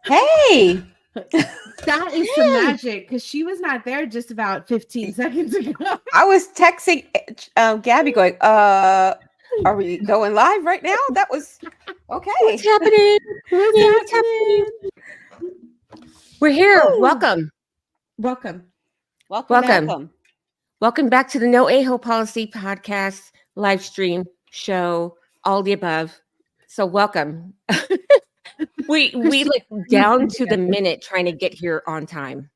Hey, That is some magic because she was not there just about 15 seconds ago. I was texting Gabby going, are we going live right now? That was okay. What's happening? What's happening? We're here. Woo. Welcome. Welcome back to the No A-Hole Policy podcast, live stream, show, all the above. So welcome. we like down to the minute trying to get here on time.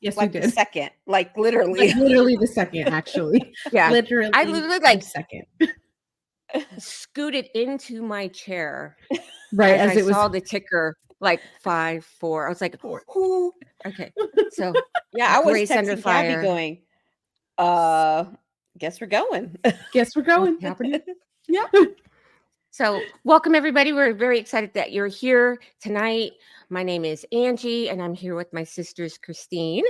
Yes, Like we the did. second, like literally. Literally the second, actually. Yeah. Literally. I literally like second. scooted into my chair Right. as As I it was. saw the ticker like 5, 4. I was like, ooh. Okay. So Yeah, I was Grace under texting fire. Gabby going, guess we're going. Guess we're going. What's happening? Yeah. So welcome everybody. We're very excited that you're here tonight. My name is Angie and I'm here with my sisters Christine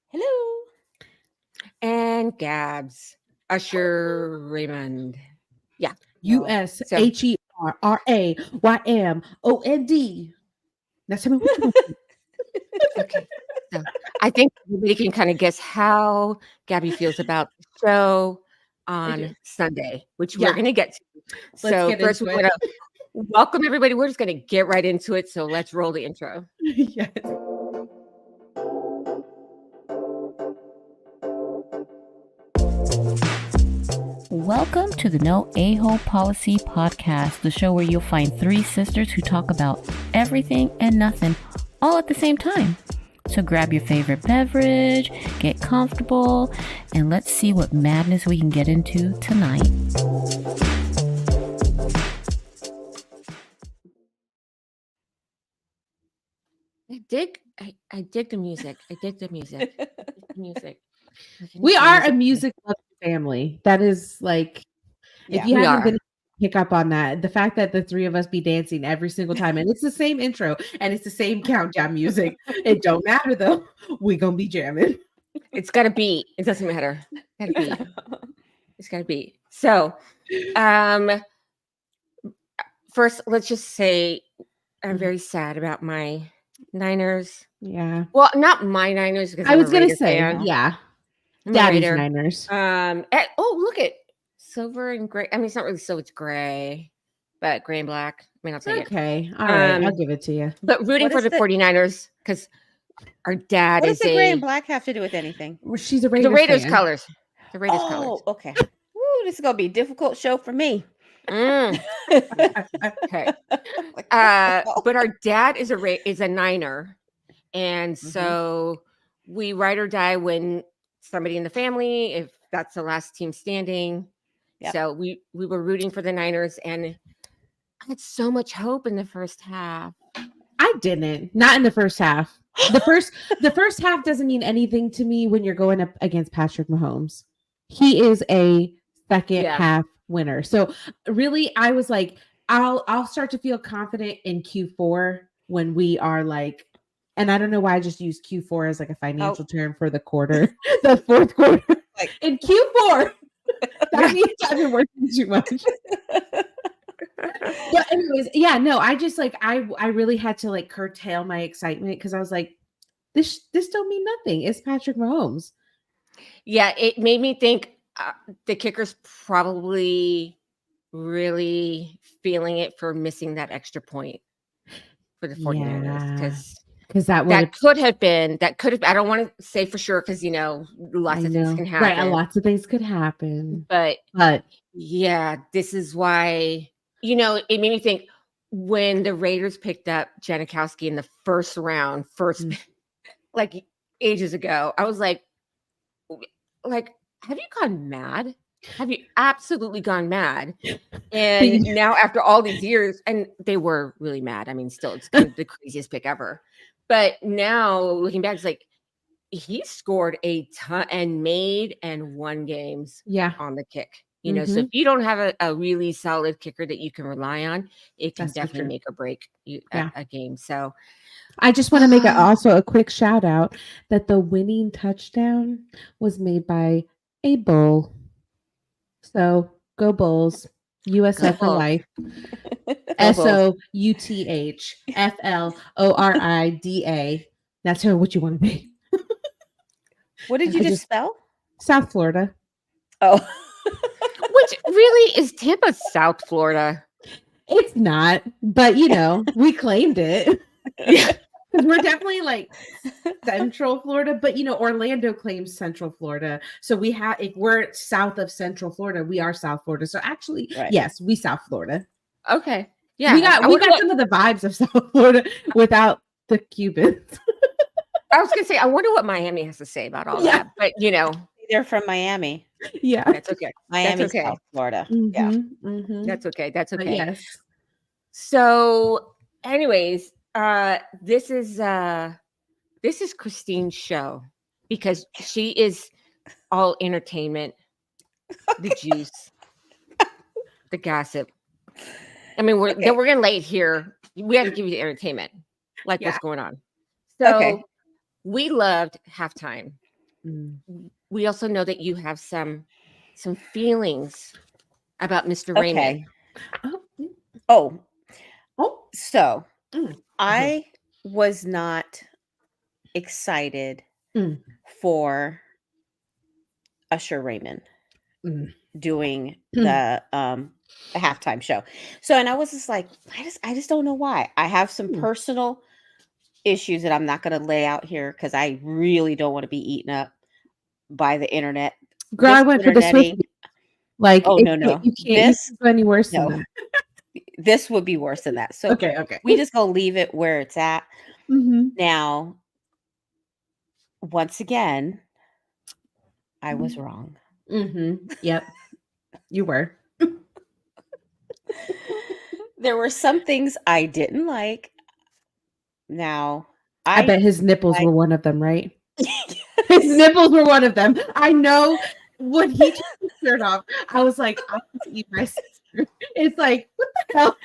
Hello. and Gabs, Usher Raymond. Yeah. USHERRAYMOND. That's how many. Okay. So I think everybody can kind of guess how Gabby feels about the show on Sunday, which we're going to get to. So first we're going to welcome everybody. We're just going to get right into it. So let's roll the intro. Yes. Welcome to the No A-Hole Policy podcast, the show where you'll find three sisters who talk about everything and nothing all at the same time. So grab your favorite beverage, get comfortable, and let's see what madness we can get into tonight. I dig the music. We are a music loving family. That is like, if you haven't been pick up on that, the fact that the three of us be dancing every single time, and it's the same intro and it's the same countdown music. It don't matter though. We gonna be jamming. It's gotta be. It doesn't matter. It's gotta be. So, first, let's just say I'm very sad about my Niners. Yeah. Well, not my Niners because I was gonna say, fan. yeah. I'm a Daddy's Raider. Niners. Look at silver and gray. I mean, it's not really so it's gray, but gray and black. I mean, I'll take it. Okay. All right. I'll give it to you. But rooting for the 49ers because our dad What is does the gray and black have to do with anything? Well, she's a Raiders the Raiders fan. colors. The Raiders colors. Oh, okay. Woo, this is gonna be a difficult show for me. Okay. Like, But our dad is a Niner, and Mm-hmm. so we ride or die when somebody in the family, if that's the last team standing. Yep. So we were rooting for the Niners, and I had so much hope in the first half. I didn't. Not in the first half. The first half doesn't mean anything to me when you're going up against Patrick Mahomes. He is a second half winner. So really, I was like, I'll start to feel confident in Q4 when we are like, and I don't know why I just use Q4 as like a financial term for the quarter, the fourth quarter. Like in Q4. That means I've been working too much. But anyways, yeah, no, I just like I really had to like curtail my excitement because I was like, this don't mean nothing. It's Patrick Mahomes. Yeah, it made me think the kicker's probably really feeling it for missing that extra point for the 49ers because that could have I don't want to say for sure because lots of things can happen. Right, lots of things could happen. But yeah, this is why it made me think when the Raiders picked up Janikowski in the first round, like ages ago, I was like, have you gone mad? Have you absolutely gone mad? And now after all these years, and they were really mad. I mean, still, it's kind of the craziest pick ever. But now looking back, it's like he scored a ton and made and won games on the kick. So if you don't have a really solid kicker that you can rely on, it can definitely make or break a game. So I just want to make also a quick shout out that the winning touchdown was made by a bull. So go Bulls. USF for Go. life. Go SOUTHFLORIDA. That's what you want to be. What did you I just just- spell? South Florida. Oh, Which really is Tampa, South Florida. It's not, but we claimed it. Yeah. Because we're definitely like Central Florida, but Orlando claims Central Florida. So if we're south of Central Florida, we are South Florida. So actually, Right. yes, we South Florida. Okay. Yeah. We got some of the vibes of South Florida without the Cubans. I was gonna say, I wonder what Miami has to say about all that. But they're from Miami. Yeah. that's okay. Miami, okay. South Florida. Yeah. Mhm. That's okay. That's But okay. yes. So, anyways, this is Christine's show because she is all entertainment, the juice, the gossip. I mean, we're gonna lay it here. We have to give you the entertainment, like what's going on. So we loved halftime. We also know that you have some feelings about Mr. Raymond. Oh. So I was not excited for Usher Raymond doing the halftime show. So, and I was just like, I just don't know why. I have some personal issues that I'm not going to lay out here because I really don't want to be eaten up by the internet. Girl, I went for the Swift. Like, oh no, you can't go any worse than that. This would be worse than that. So okay. We just gonna leave it where it's at. Now, once again, I was wrong. Yep, you were. There were some things I didn't like. Now, I bet his nipples were one of them, right? His nipples were one of them. I know when he took his shirt off, I was like, I want to eat my sister. It's like, what the hell?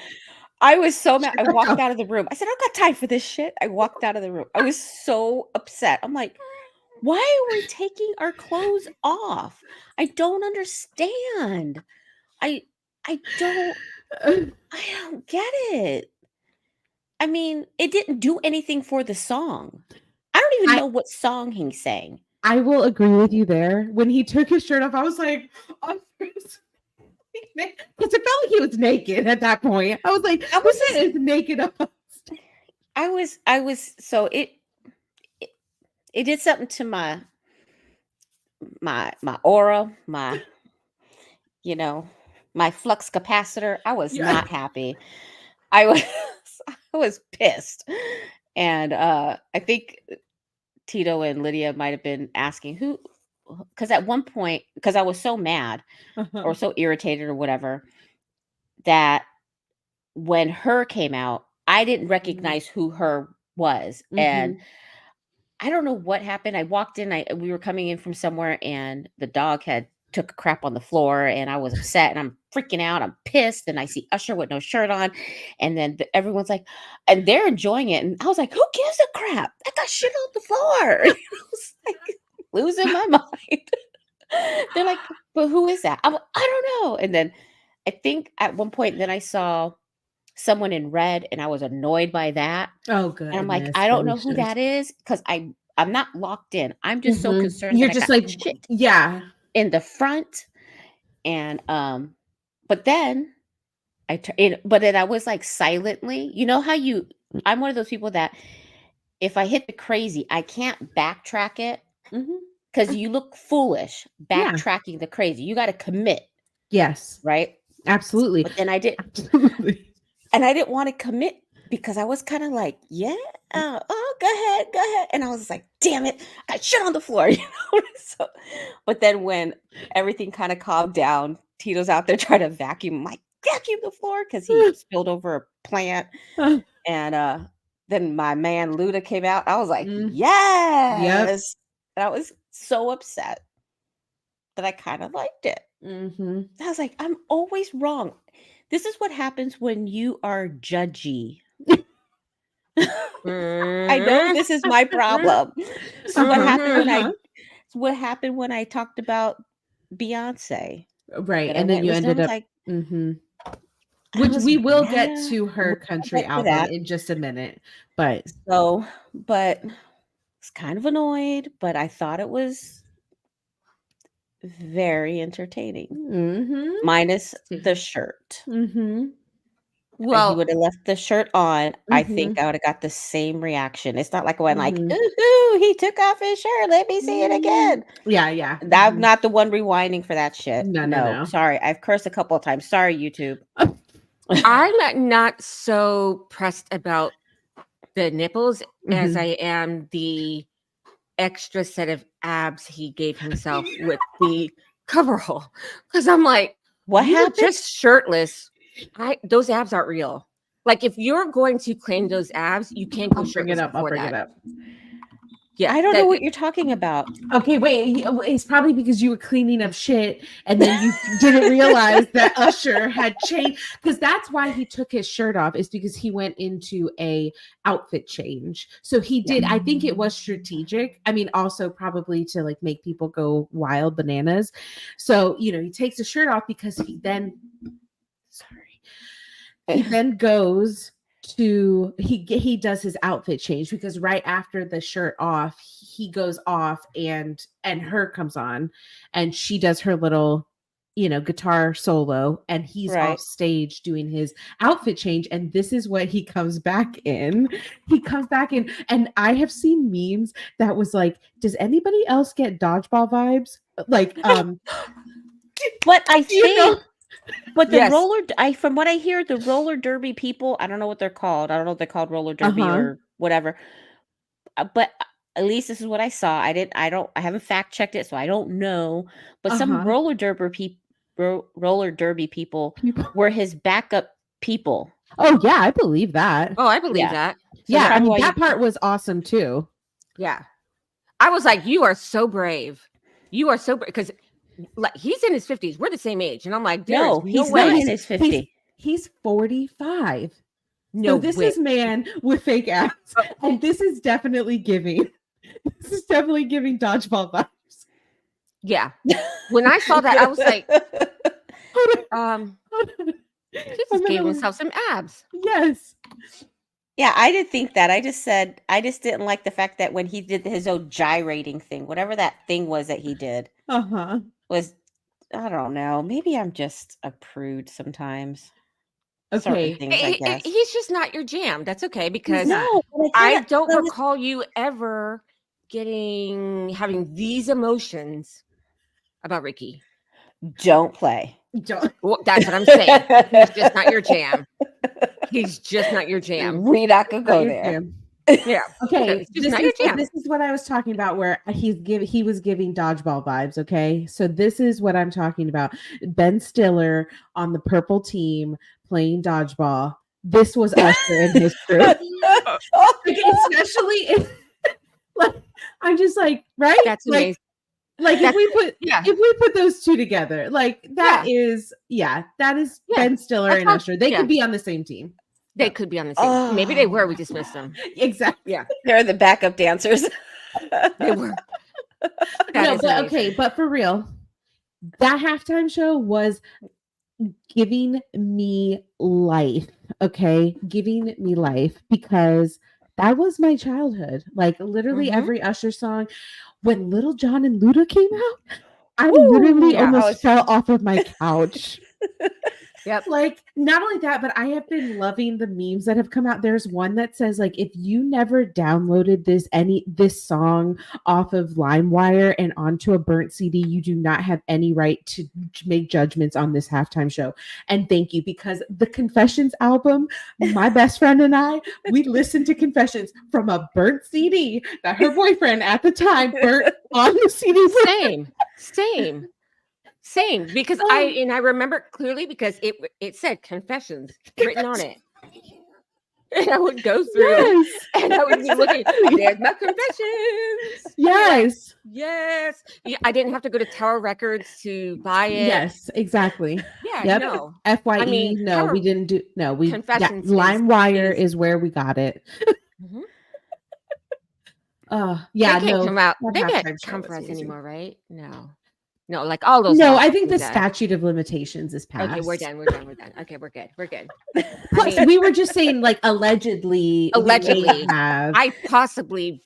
I was so mad. I walked out of the room. I said, I don't got time for this shit. I walked out of the room. I was so upset. I'm like, why are we taking our clothes off? I don't understand. I don't get it. I mean, it didn't do anything for the song. I don't even know what song he sang. I will agree with you there. When he took his shirt off, I was like, because it felt like he was naked at that point. I was like, who is naked up? I was so it did something to my aura, my flux capacitor. I was not happy. I was pissed. And I think Tito and Lydia might have been asking who, because at one point, because I was so mad or so irritated or whatever, that when Her came out, I didn't recognize who Her was. And I don't know what happened. I walked in, we were coming in from somewhere and the dog had took a crap on the floor and I was upset and I'm freaking out. I'm pissed. And I see Usher with no shirt on. And then everyone's like, and they're enjoying it. And I was like, who gives a crap? I got shit on the floor. I was like losing my mind. They're like, but who is that? I'm like, I don't know. And then I think at one point then I saw someone in red and I was annoyed by that. Oh, good. And I'm like, I don't know who that is because I'm not locked in. I'm just so concerned. You're just like, shit. Yeah. In the front. And but then I was like silently, you know how I'm one of those people that if I hit the crazy, I can't backtrack it because you look foolish backtracking the crazy. You got to commit. Yes. Right? Absolutely. But then I did. And I didn't want to commit because I was kind of like, go ahead. And I was like, damn it, I got shit on the floor. So, but then when everything kind of calmed down, Tito's out there trying to vacuum. I'm like, vacuum the floor because he spilled over a plant. And then my man Luda came out. I was like, yes. And I was so upset that I kind of liked it. I was like, I'm always wrong. This is what happens when you are judgy. I know this is my problem. So what happened when I talked about Beyonce? Right. And then you ended up like, which we will get mad. to her country album in just a minute. But but I was kind of annoyed, but I thought it was very entertaining. Minus the shirt. Well, he would have left the shirt on. I think I would have got the same reaction. It's not like I went like, ooh, he took off his shirt. Let me see it again. Yeah. I'm not the one rewinding for that shit. No. Sorry. I've cursed a couple of times. Sorry, YouTube. I'm not so pressed about the nipples as I am the extra set of abs he gave himself with the coverall. Because I'm like, what happened? Just shirtless. Those abs aren't real. Like, if you're going to claim those abs, you can't go shirtless. I'll bring it up. Yeah, I don't know what you're talking about. Okay, wait. It's probably because you were cleaning up shit and then you didn't realize that Usher had changed. Because that's why he took his shirt off, is because he went into a outfit change. So he did. I think it was strategic. I mean, also probably to like make people go wild bananas. So, he takes the shirt off because he then goes to he does his outfit change, because right after the shirt off, he goes off and her comes on and she does her little guitar solo, and he's off stage doing his outfit change. And this is what he comes back in. And I have seen memes that was like, does anybody else get dodgeball vibes? Like but I think but the from what I hear, the roller derby people, I don't know what they're called. I don't know if they're called roller derby or whatever. But at least this is what I saw. I haven't fact checked it, so I don't know. But some roller derby people were his backup people. Oh yeah, I believe that. Oh, I believe that. So yeah, I mean, that part was awesome too. Yeah, I was like, you are so brave. You are so brave, because like, he's in his 50s. We're the same age. And I'm like, no, he's not in his 50s. He's 45. No, so this is man with fake abs. And this is definitely giving dodgeball vibes. Yeah. When I saw that, I was like, he just gave himself some abs. Yes. Yeah, I did think that. I just didn't like the fact that when he did his own gyrating thing, whatever that thing was that he did. Was, I don't know, maybe I'm just a prude sometimes. Okay. Things, I guess. He's just not your jam. That's okay, because I don't recall you ever having these emotions about Ricky. Don't play. Well, that's what I'm saying. He's just not your jam. He's just not your jam. We're not gonna go there. Yeah. Okay. This is what I was talking about, where he was giving dodgeball vibes. Okay. So this is what I'm talking about. Ben Stiller on the purple team playing dodgeball. This was Usher and his crew. Especially like, I'm just like, right? That's amazing. Like if we put those two together, like that is Ben Stiller and Usher. They could be on the same team. They could be on the same. Maybe they were. We dismissed them. Exactly. Yeah. They're the backup dancers. They were. But for real, that halftime show was giving me life. Okay. Giving me life, because that was my childhood. Like literally every Usher song. When Little John and Luda came out, I literally almost fell off of my couch. Yep. Like, not only that, but I have been loving the memes that have come out. There's one that says, like, if you never downloaded this song off of LimeWire and onto a burnt CD, you do not have any right to make judgments on this halftime show. And thank you, because the Confessions album, my best friend and I, we listened to Confessions from a burnt CD that her boyfriend at the time burnt on the CD. Same, because I remember it clearly, because it said Confessions written on it. And I would go through and I would be looking, there's my Confessions. Yes. Yes. I didn't have to go to Tower Records to buy it. Yes, exactly. Yeah, no. FYE, we didn't do, Confessions. LimeWire is where we got it. They can't come out. They can't come for us anymore, right? No. No, like all those. No, I think the statute of limitations is passed. Okay, we're done. Okay, we're good. Plus, we were just saying, like, allegedly, I possibly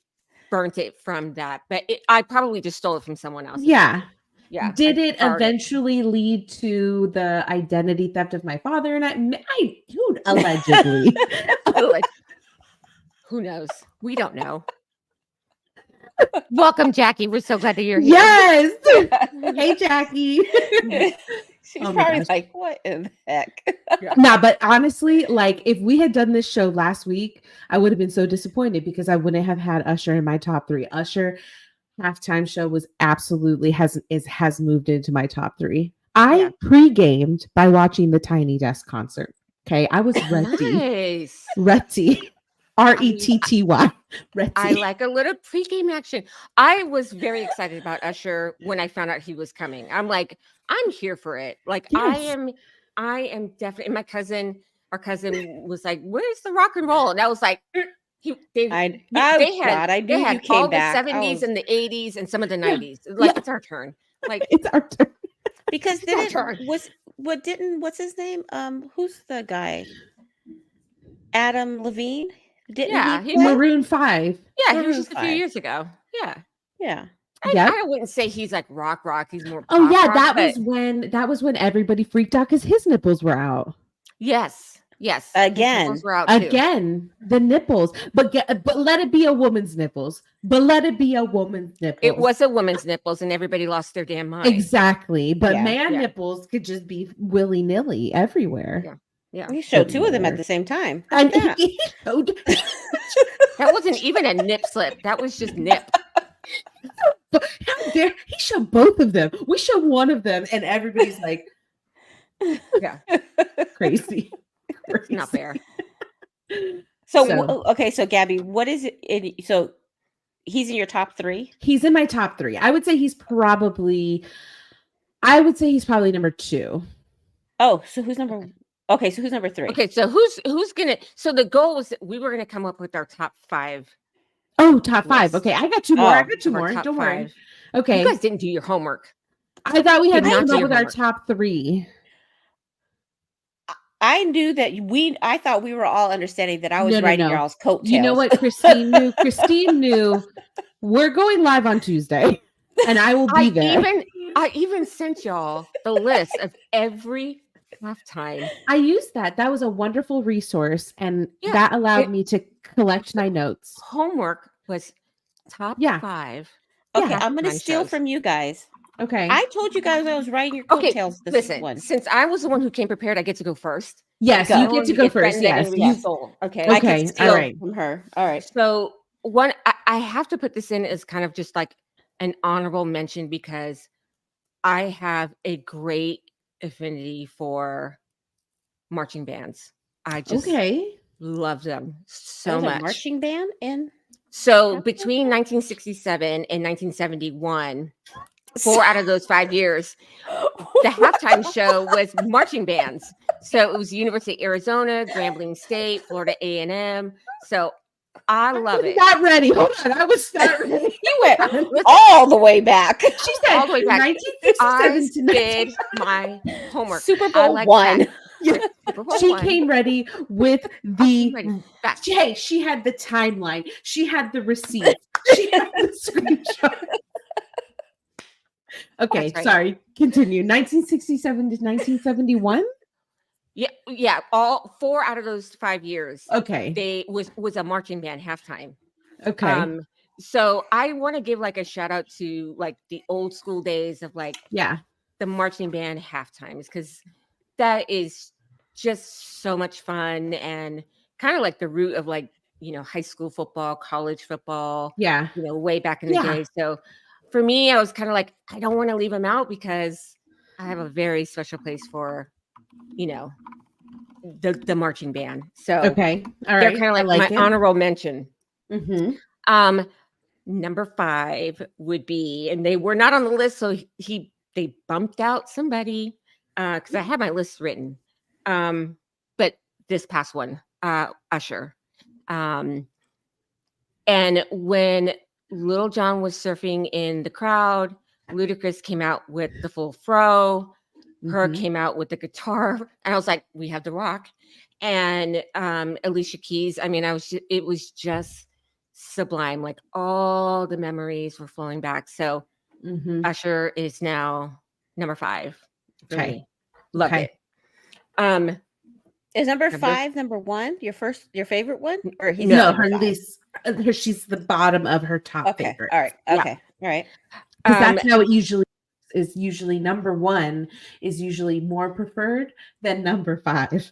burnt it from that, but I probably just stole it from someone else. Yeah. Did I it eventually lead to the identity theft of my father? And dude, allegedly. Who knows? We don't know. Welcome, Jackie. We're so glad that you're here. Yes. Hey, Jackie. She's probably like, what in the heck? Nah, but honestly, like, if we had done this show last week, I would have been so disappointed because I wouldn't have had Usher in my top 3. Usher halftime show was absolutely has moved into my top 3. I pre-gamed by watching the Tiny Desk concert. Okay, I was ready. Nice. Retty. R-E-T-T-Y. I like a little pregame action. I was very excited about Usher when I found out he was coming. I'm like, I'm here for it. Like, yes. I am definitely. Our cousin was like, "Where's the rock and roll?" And I was like, they had all the 70s and the 80s and some of the 90s. Like, it's our turn. Like, it's our turn. Because what's his name? Who's the guy? Adam Levine. Didn't he Maroon 5. Yeah, he was just a few years ago. Yeah. I wouldn't say he's like rock. He's more pop rock, that was when everybody freaked out because his nipples were out. Yes. Again, the nipples. But let it be a woman's nipples. It was a woman's nipples, and everybody lost their damn mind. Exactly. But nipples could just be willy-nilly everywhere. Yeah. He showed 2 of them at the same time. And he showed that wasn't even a nip slip. That was just nip. But how dare he showed both of them? We showed one of them, and everybody's like, crazy. Not fair. So Gaby, what is it? So he's in your top 3? He's in my top 3. I would say he's probably number 2. Oh, so who's number? Okay, so who's number 3? Okay, so who's gonna? So the goal was that we were gonna come up with our top 5. Oh, top 5. Okay, I got 2 more. Don't worry. Okay, you guys didn't do your homework. I thought we had to come up with our top 3. I knew that I thought we were all understanding that I was riding your all's coattails. You know what Christine knew? Christine knew we're going live on Tuesday, and I will be there. I even sent y'all the list of every halftime. I used that. That was a wonderful resource, and that allowed me to collect my notes. Homework was top 5. Okay, I'm going to steal from you guys. Okay. I told you guys I was writing your coattails. Listen, since I was the one who came prepared, I get to go first. Yes, you get to go first. Yes. Okay. I can steal from her. All right. So I have to put this in as kind of just like an honorable mention because I have a great affinity for marching bands. I just love them so much. Marching band so between 1967 and 1971, 4 out of those 5 years, the halftime show was marching bands. So it was University of Arizona, Grambling State, Florida A&M. So I love it. Not ready. Hold on. I was not ready. You went all the way back. She said all the way back. 1967 I did my homework. Super Bowl 1. She came ready with the she had the timeline. She had the receipt. She had the screenshot. Okay, sorry. Continue. 1967 to 1971? Yeah. All 4 out of those 5 years. Okay. They was a marching band halftime. Okay. So I want to give like a shout out to like the old school days of like the marching band halftimes, because that is just so much fun and kind of like the root of like, high school football, college football. Yeah. Way back in the day. So for me, I was kind of like, I don't want to leave them out because I have a very special place for, the marching band. So okay, all right, they're kind of like my honorable mention. Mm-hmm. Number 5 would be, and they were not on the list, so they bumped out somebody because I had my list written. But this past one, Usher, and when Little John was surfing in the crowd, Ludacris came out with the full fro. Her Mhm. came out with the guitar, and I was like, we have The Rock. And Alicia Keys. I mean, it was just sublime. Like all the memories were flowing back. So Usher is now number 5 for Okay. me. Loved Okay. it. Is number 5 number 1? Your favorite one? Or he's No, number her 5? least. She's the bottom of her top Okay. favorite. All right. Yeah. Okay. All right. Because that's how it usually is. Usually number 1 is usually more preferred than number 5.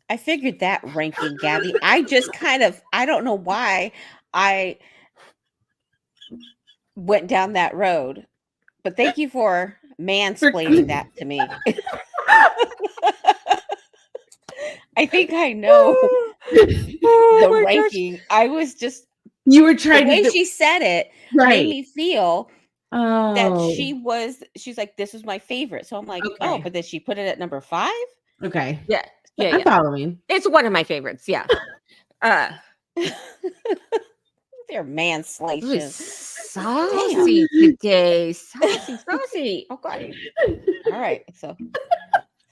I figured that ranking, Gabby. I just I don't know why I went down that road, but thank you for mansplaining that to me. I think I know the ranking. Gosh. I was just you were trying the way she said it made me feel that she's like, this is my favorite. So I'm like, oh, but did she put it at number 5? Okay. Yeah. I'm following. It's one of my favorites. Yeah. They're mansplaining. Saucy today. Saucy. Okay. All right. So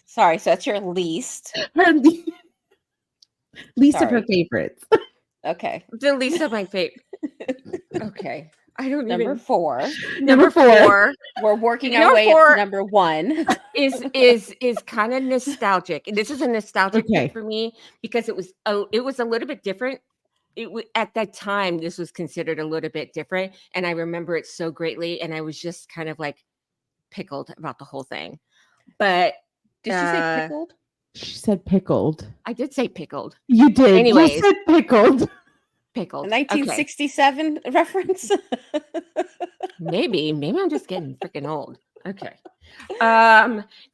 sorry. So that's your least. Least of her favorites. Okay. The least of my favorite. Okay. I don't number even. 4. Number 4. We're working our way up to number 1. is kind of nostalgic. This is a nostalgic pick for me because it was a little bit different. At that time, this was considered a little bit different, and I remember it so greatly. And I was just kind of like pickled about the whole thing. But did she say pickled? She said pickled. I did say pickled. You did. Anyways, you said pickled. Pickled. A 1967 reference? Maybe I'm just getting freaking old. Okay.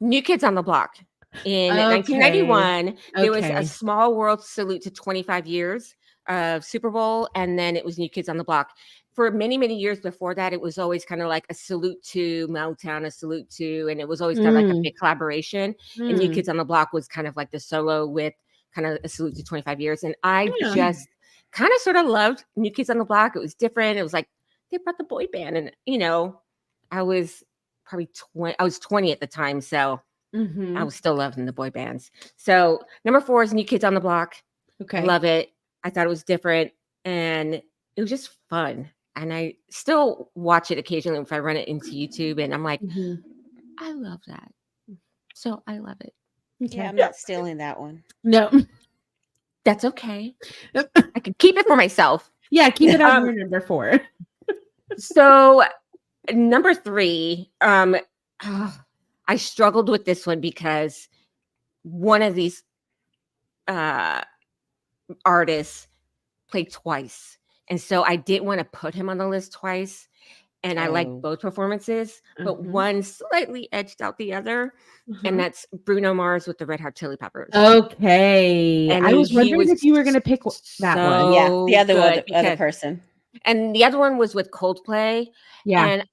New Kids on the Block. In 1991, there was a Small World salute to 25 years of Super Bowl, and then it was New Kids on the Block. For many, many years before that, it was always kind of like a salute to Motown, a salute to, and it was always kind of like a big collaboration. And New Kids on the Block was kind of like the solo with kind of a salute to 25 years. And I just kind of sort of loved New Kids on the Block. It was different. It was like they brought the boy band, and I was probably 20. I was 20 at the time, so I was still loving the boy bands. So number 4 is New Kids on the Block. Okay, love it. I thought it was different, and it was just fun. And I still watch it occasionally if I run it into YouTube, and I'm like, I love that. So I love it. Okay. Yeah, I'm not stealing that one. No. That's okay. I can keep it for myself. Yeah, keep it on your number 4. So number 3, I struggled with this one because one of these artists played twice. And so I didn't want to put him on the list twice. And I like both performances, but one slightly edged out the other. And that's Bruno Mars with the Red Hot Chili Peppers. Okay. And I was wondering if you were going to pick that one. Yeah, the other person. And the other one was with Coldplay. Yeah. And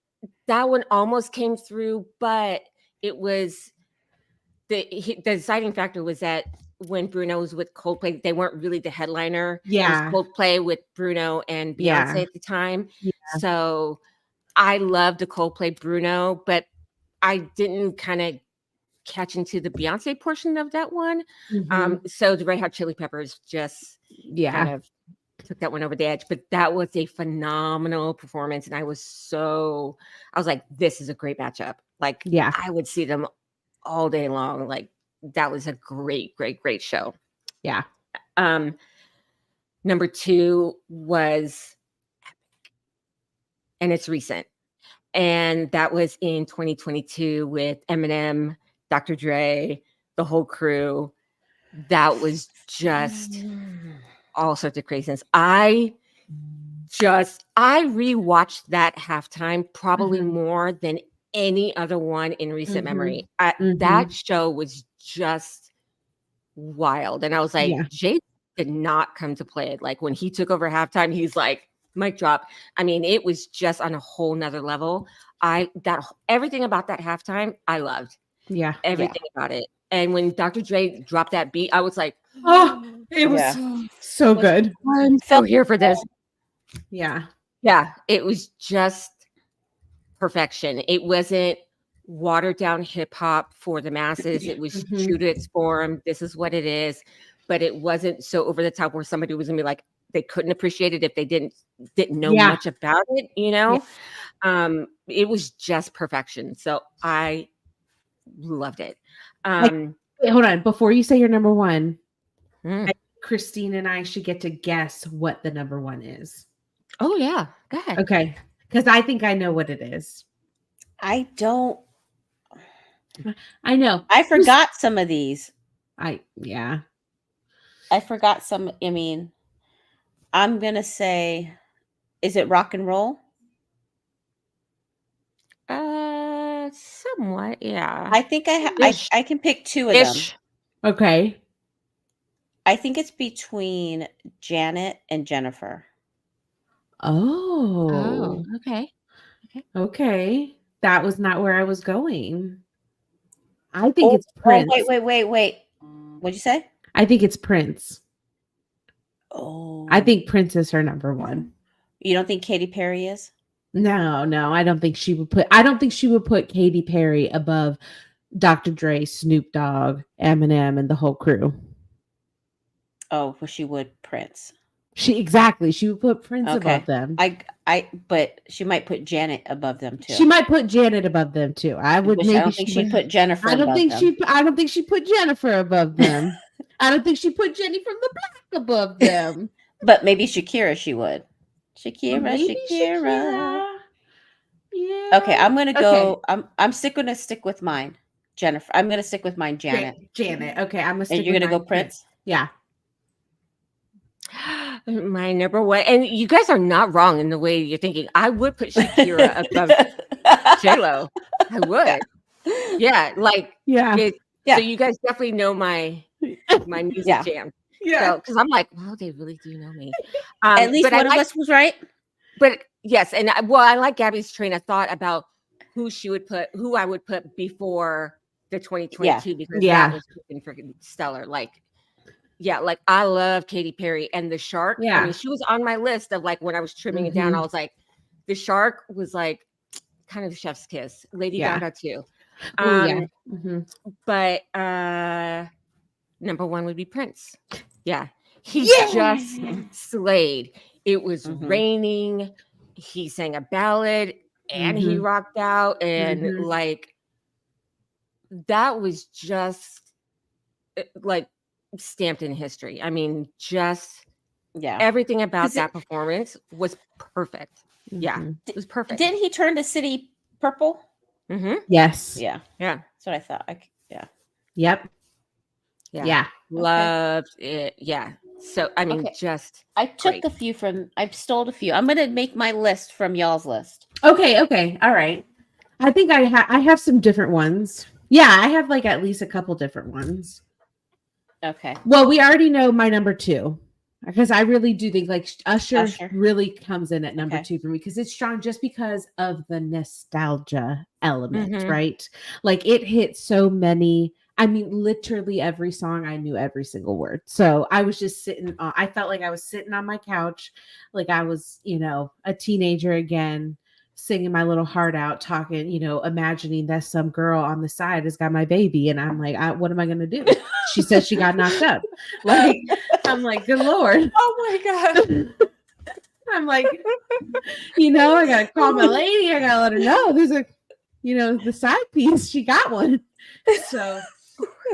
that one almost came through, but it was the deciding factor was that when Bruno was with Coldplay, they weren't really the headliner. Yeah. It was Coldplay with Bruno and Beyonce at the time. Yeah. So I loved the Coldplay Bruno, but I didn't kind of catch into the Beyonce portion of that one. So the Red Hot Chili Peppers just kind of took that one over the edge. But that was a phenomenal performance. And I was like, this is a great matchup. Like, I would see them all day long. Like, that was a great, great, great show. Yeah. Number 2 was Epic. And it's recent. And that was in 2022 with Eminem, Dr. Dre, the whole crew. That was just all sorts of craziness. I rewatched that halftime probably more than any other one in recent memory. That show was just wild. And I was like, Jay did not come to play it. Like when he took over halftime, he's like, mic drop. I mean, it was just on a whole nother level. Everything about that halftime, I loved. Yeah. Everything about it. And when Dr. Dre dropped that beat, I was like, it was so good. I'm so here for this. Yeah. Yeah. It was just perfection. It wasn't watered down hip hop for the masses. It was true to its form. This is what it is. But it wasn't so over the top where somebody was gonna be like, they couldn't appreciate it if they didn't know much about it, It was just perfection. So I loved it. Wait, hold on. Before you say your number one, Christine and I should get to guess what the number one is. Oh yeah, go ahead. Okay, because I think I know what it is. I don't. I know. I forgot some of these. I forgot some. I mean, I'm gonna say, is it rock and roll? Somewhat, yeah. I think I can pick two of them. Okay. I think it's between Janet and Jennifer. Oh, okay. That was not where I was going. I think it's Prince. Wait. What'd you say? I think it's Prince. Oh. I think Prince is her number one. You don't think Katy Perry is? No, I don't think she would put Katy Perry above Dr. Dre, Snoop Dogg, Eminem, and the whole crew. Oh, well, she would Prince. She would put Prince above them. But she might put Janet above them too. She might put Janet above them too. I don't think she put Jennifer. I don't think she put Jennifer above them. I don't think she put Jenny from the Block above them. But maybe Shakira, she would. Shakira. Yeah. Okay, I'm gonna go. Okay. I'm gonna stick with mine, Jennifer. I'm gonna stick with mine, Janet. Janet. Okay, I'm gonna. And you're gonna go Prince. Yeah. My number one, and you guys are not wrong in the way you're thinking. I would put Shakira above J-Lo. I would. Yeah, So you guys definitely know my music jam. Yeah, because I'm like, wow, they really do know me. At least one of us was right. But yes, and I like Gabby's train of thought about who I would put before the 2022 because that was freaking stellar. Like I love Katy Perry and the Shark. Yeah, I mean, she was on my list of like when I was trimming it down. I was like, the Shark was like kind of chef's kiss. Lady Gaga too. But number one would be Prince. Yeah, he just slayed. It was raining. He sang a ballad and he rocked out, and like that was just like stamped in history. I mean, just everything about that performance was perfect. Yeah, it was perfect. Didn't he turn to City Purple? Yes. Yeah. That's what I thought. Yep. Yeah. Loved it. Yeah. So I mean, I took I stole a few. I'm gonna make my list from y'all's list. Okay. All right. I think I have some different ones. Yeah, I have like at least a couple different ones. Okay. Well, we already know my number two because I really do think like Usher really comes in at number two for me because it's strong just because of the nostalgia element, right? Like it hit so many. I mean, literally every song, I knew every single word. So I was just I felt like I was sitting on my couch, like I was, a teenager again, singing my little heart out, talking, imagining that some girl on the side has got my baby. And I'm like, what am I going to do? She said she got knocked up. Like, I'm like, good Lord. Oh my God. I'm like, I got to call my lady. I got to let her know there's the side piece. She got one.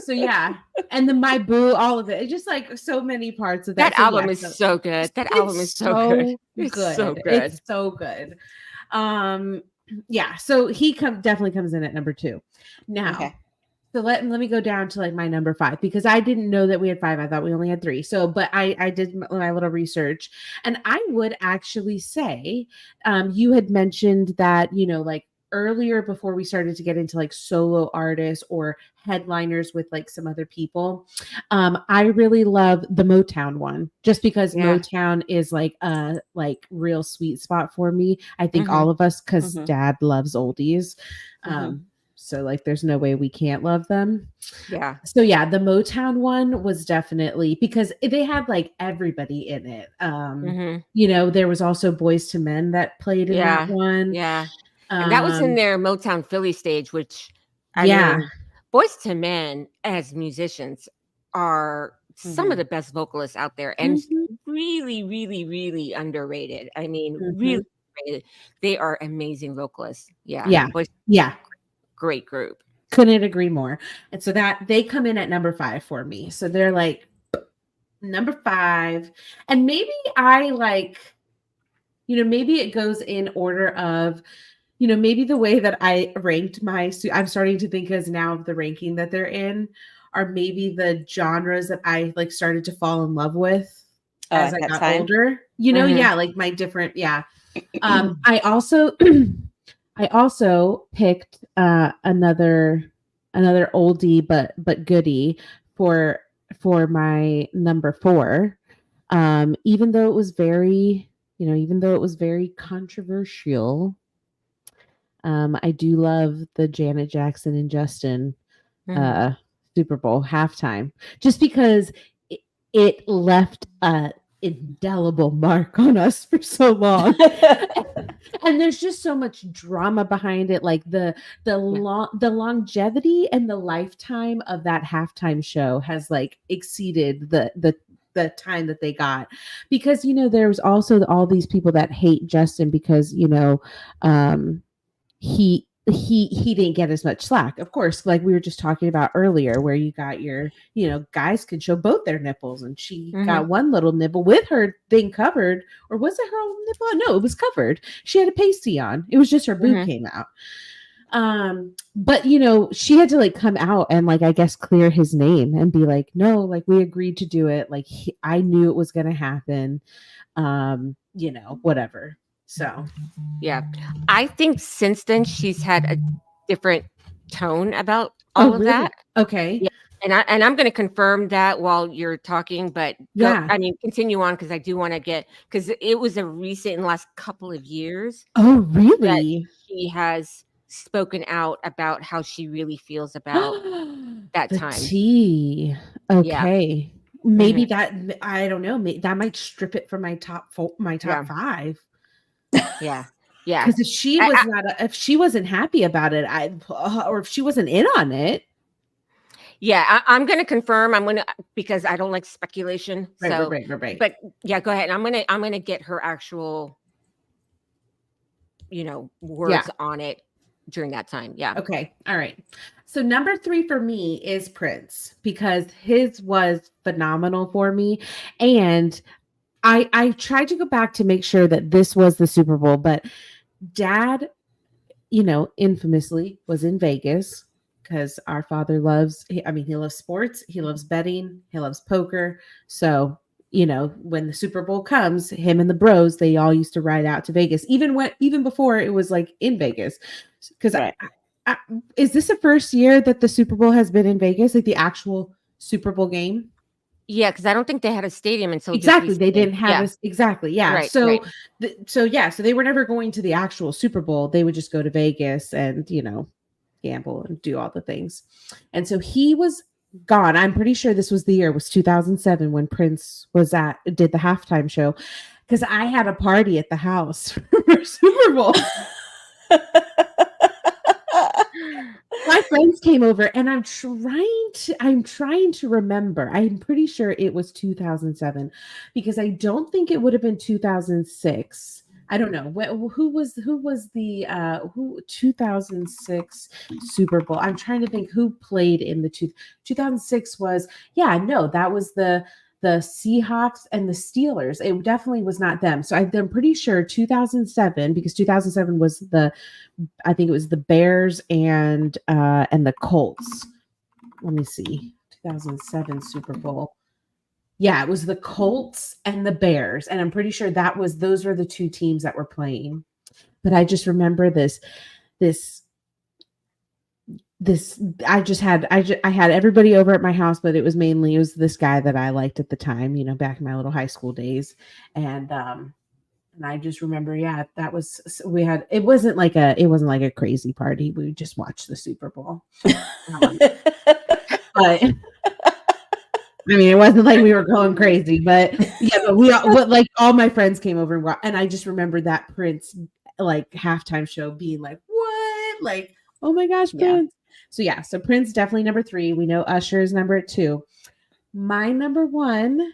So yeah, and the My Boo, all of it. It's just like so many parts of that. Album is so good. That album is so good. It's so good. It's so good. Yeah. So he definitely comes in at number two. Now, so let me go down to like my number five because I didn't know that we had five. I thought we only had three. So, but I did my little research, and I would actually say, you had mentioned that like earlier before we started to get into like solo artists or headliners with like some other people. I really love the Motown one just because Motown is like a real sweet spot for me. I think all of us, because Dad loves oldies. So like there's no way we can't love them. Yeah. So yeah, the Motown one was definitely because they had like everybody in it. There was also Boys to Men that played in that one. Yeah. And that was in their Motown Philly stage, which I mean, Boyz II Men as musicians are some of the best vocalists out there, and really, really, really underrated. I mean, really underrated. They are amazing vocalists. Yeah. Great group. Couldn't agree more. And so that they come in at number 5 for me. So they're like number 5. And maybe I like, maybe it goes in order of, maybe the way that I ranked I'm starting to think as now of the ranking that they're in are maybe the genres that I like started to fall in love with as I got older, like my different, I also picked another oldie but goodie for my number 4. Even though it was very controversial, I do love the Janet Jackson and Justin Super Bowl halftime, just because it left a indelible mark on us for so long. And there's just so much drama behind it, like the longevity and the lifetime of that halftime show has like exceeded the time that they got, because there's also all these people that hate Justin because he didn't get as much slack, of course, like we were just talking about earlier, where you got your guys can show both their nipples, and she got one little nipple with her thing covered, or was it her own nipple? No, it was covered. She had a pasty on. It was just her boob came out. But she had to like come out and like I guess clear his name and be like, no, like we agreed to do it, like I knew it was gonna happen, whatever. So, yeah, I think since then she's had a different tone about all of that. Okay. Yeah. And I'm going to confirm that while you're talking, but continue on, because I do want to because it was a recent, in the last couple of years. Oh, really? She has spoken out about how she really feels about that time. Tea. Okay. Yeah. Maybe that, I don't know, that might strip it from my top 5. Yeah. Because if she wasn't happy about it, or if she wasn't in on it. Yeah, I'm going to confirm. Because I don't like speculation. Right. But yeah, go ahead. I'm going to get her actual, words on it during that time. Yeah. Okay. All right. So number 3 for me is Prince, because his was phenomenal for me, and I tried to go back to make sure that this was the Super Bowl, but Dad, infamously was in Vegas, because our father he loves sports, he loves betting, he loves poker. So, when the Super Bowl comes, him and the bros, they all used to ride out to Vegas, even before it was like in Vegas. Because is this the first year that the Super Bowl has been in Vegas, like the actual Super Bowl game? Yeah, because I don't think they had a stadium until exactly they didn't have exactly. Yeah. Right, so they were never going to the actual Super Bowl. They would just go to Vegas and gamble and do all the things. And so he was gone. I'm pretty sure this was the year, was 2007, when Prince did the halftime show, because I had a party at the house for Super Bowl. My friends came over, and I'm trying to remember. I'm pretty sure it was 2007, because I don't think it would have been 2006. I don't know who was the 2006 Super Bowl. I'm trying to think who played in the 2006 was. Yeah, no, that was the Seahawks and the Steelers. It definitely was not them. So I'm pretty sure 2007, because 2007 was I think it was the Bears and the Colts. Let me see. 2007 Super Bowl. Yeah, it was the Colts and the Bears. And I'm pretty sure those were the two teams that were playing. But I just remember this I had everybody over at my house, but it was this guy that I liked at the time, back in my little high school days. And I just remember, that was, it wasn't like a crazy party. We just watched the Super Bowl. But it wasn't like we were going crazy, but yeah, but like all my friends came over and I just remember that Prince like halftime show being like, what? Like, oh my gosh, Yeah. Prince. So yeah, so Prince definitely number 3. We know Usher is number 2. My number 1,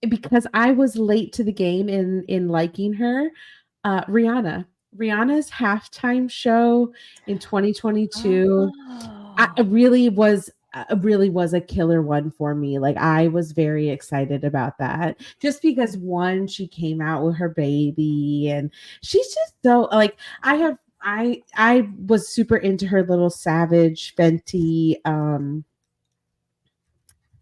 because I was late to the game in liking her, Rihanna. Rihanna's halftime show in 2022 it really was a killer one for me. Like, I was very excited about that, just because one, she came out with her baby, and she's just so like, I was super into her little Savage Fenty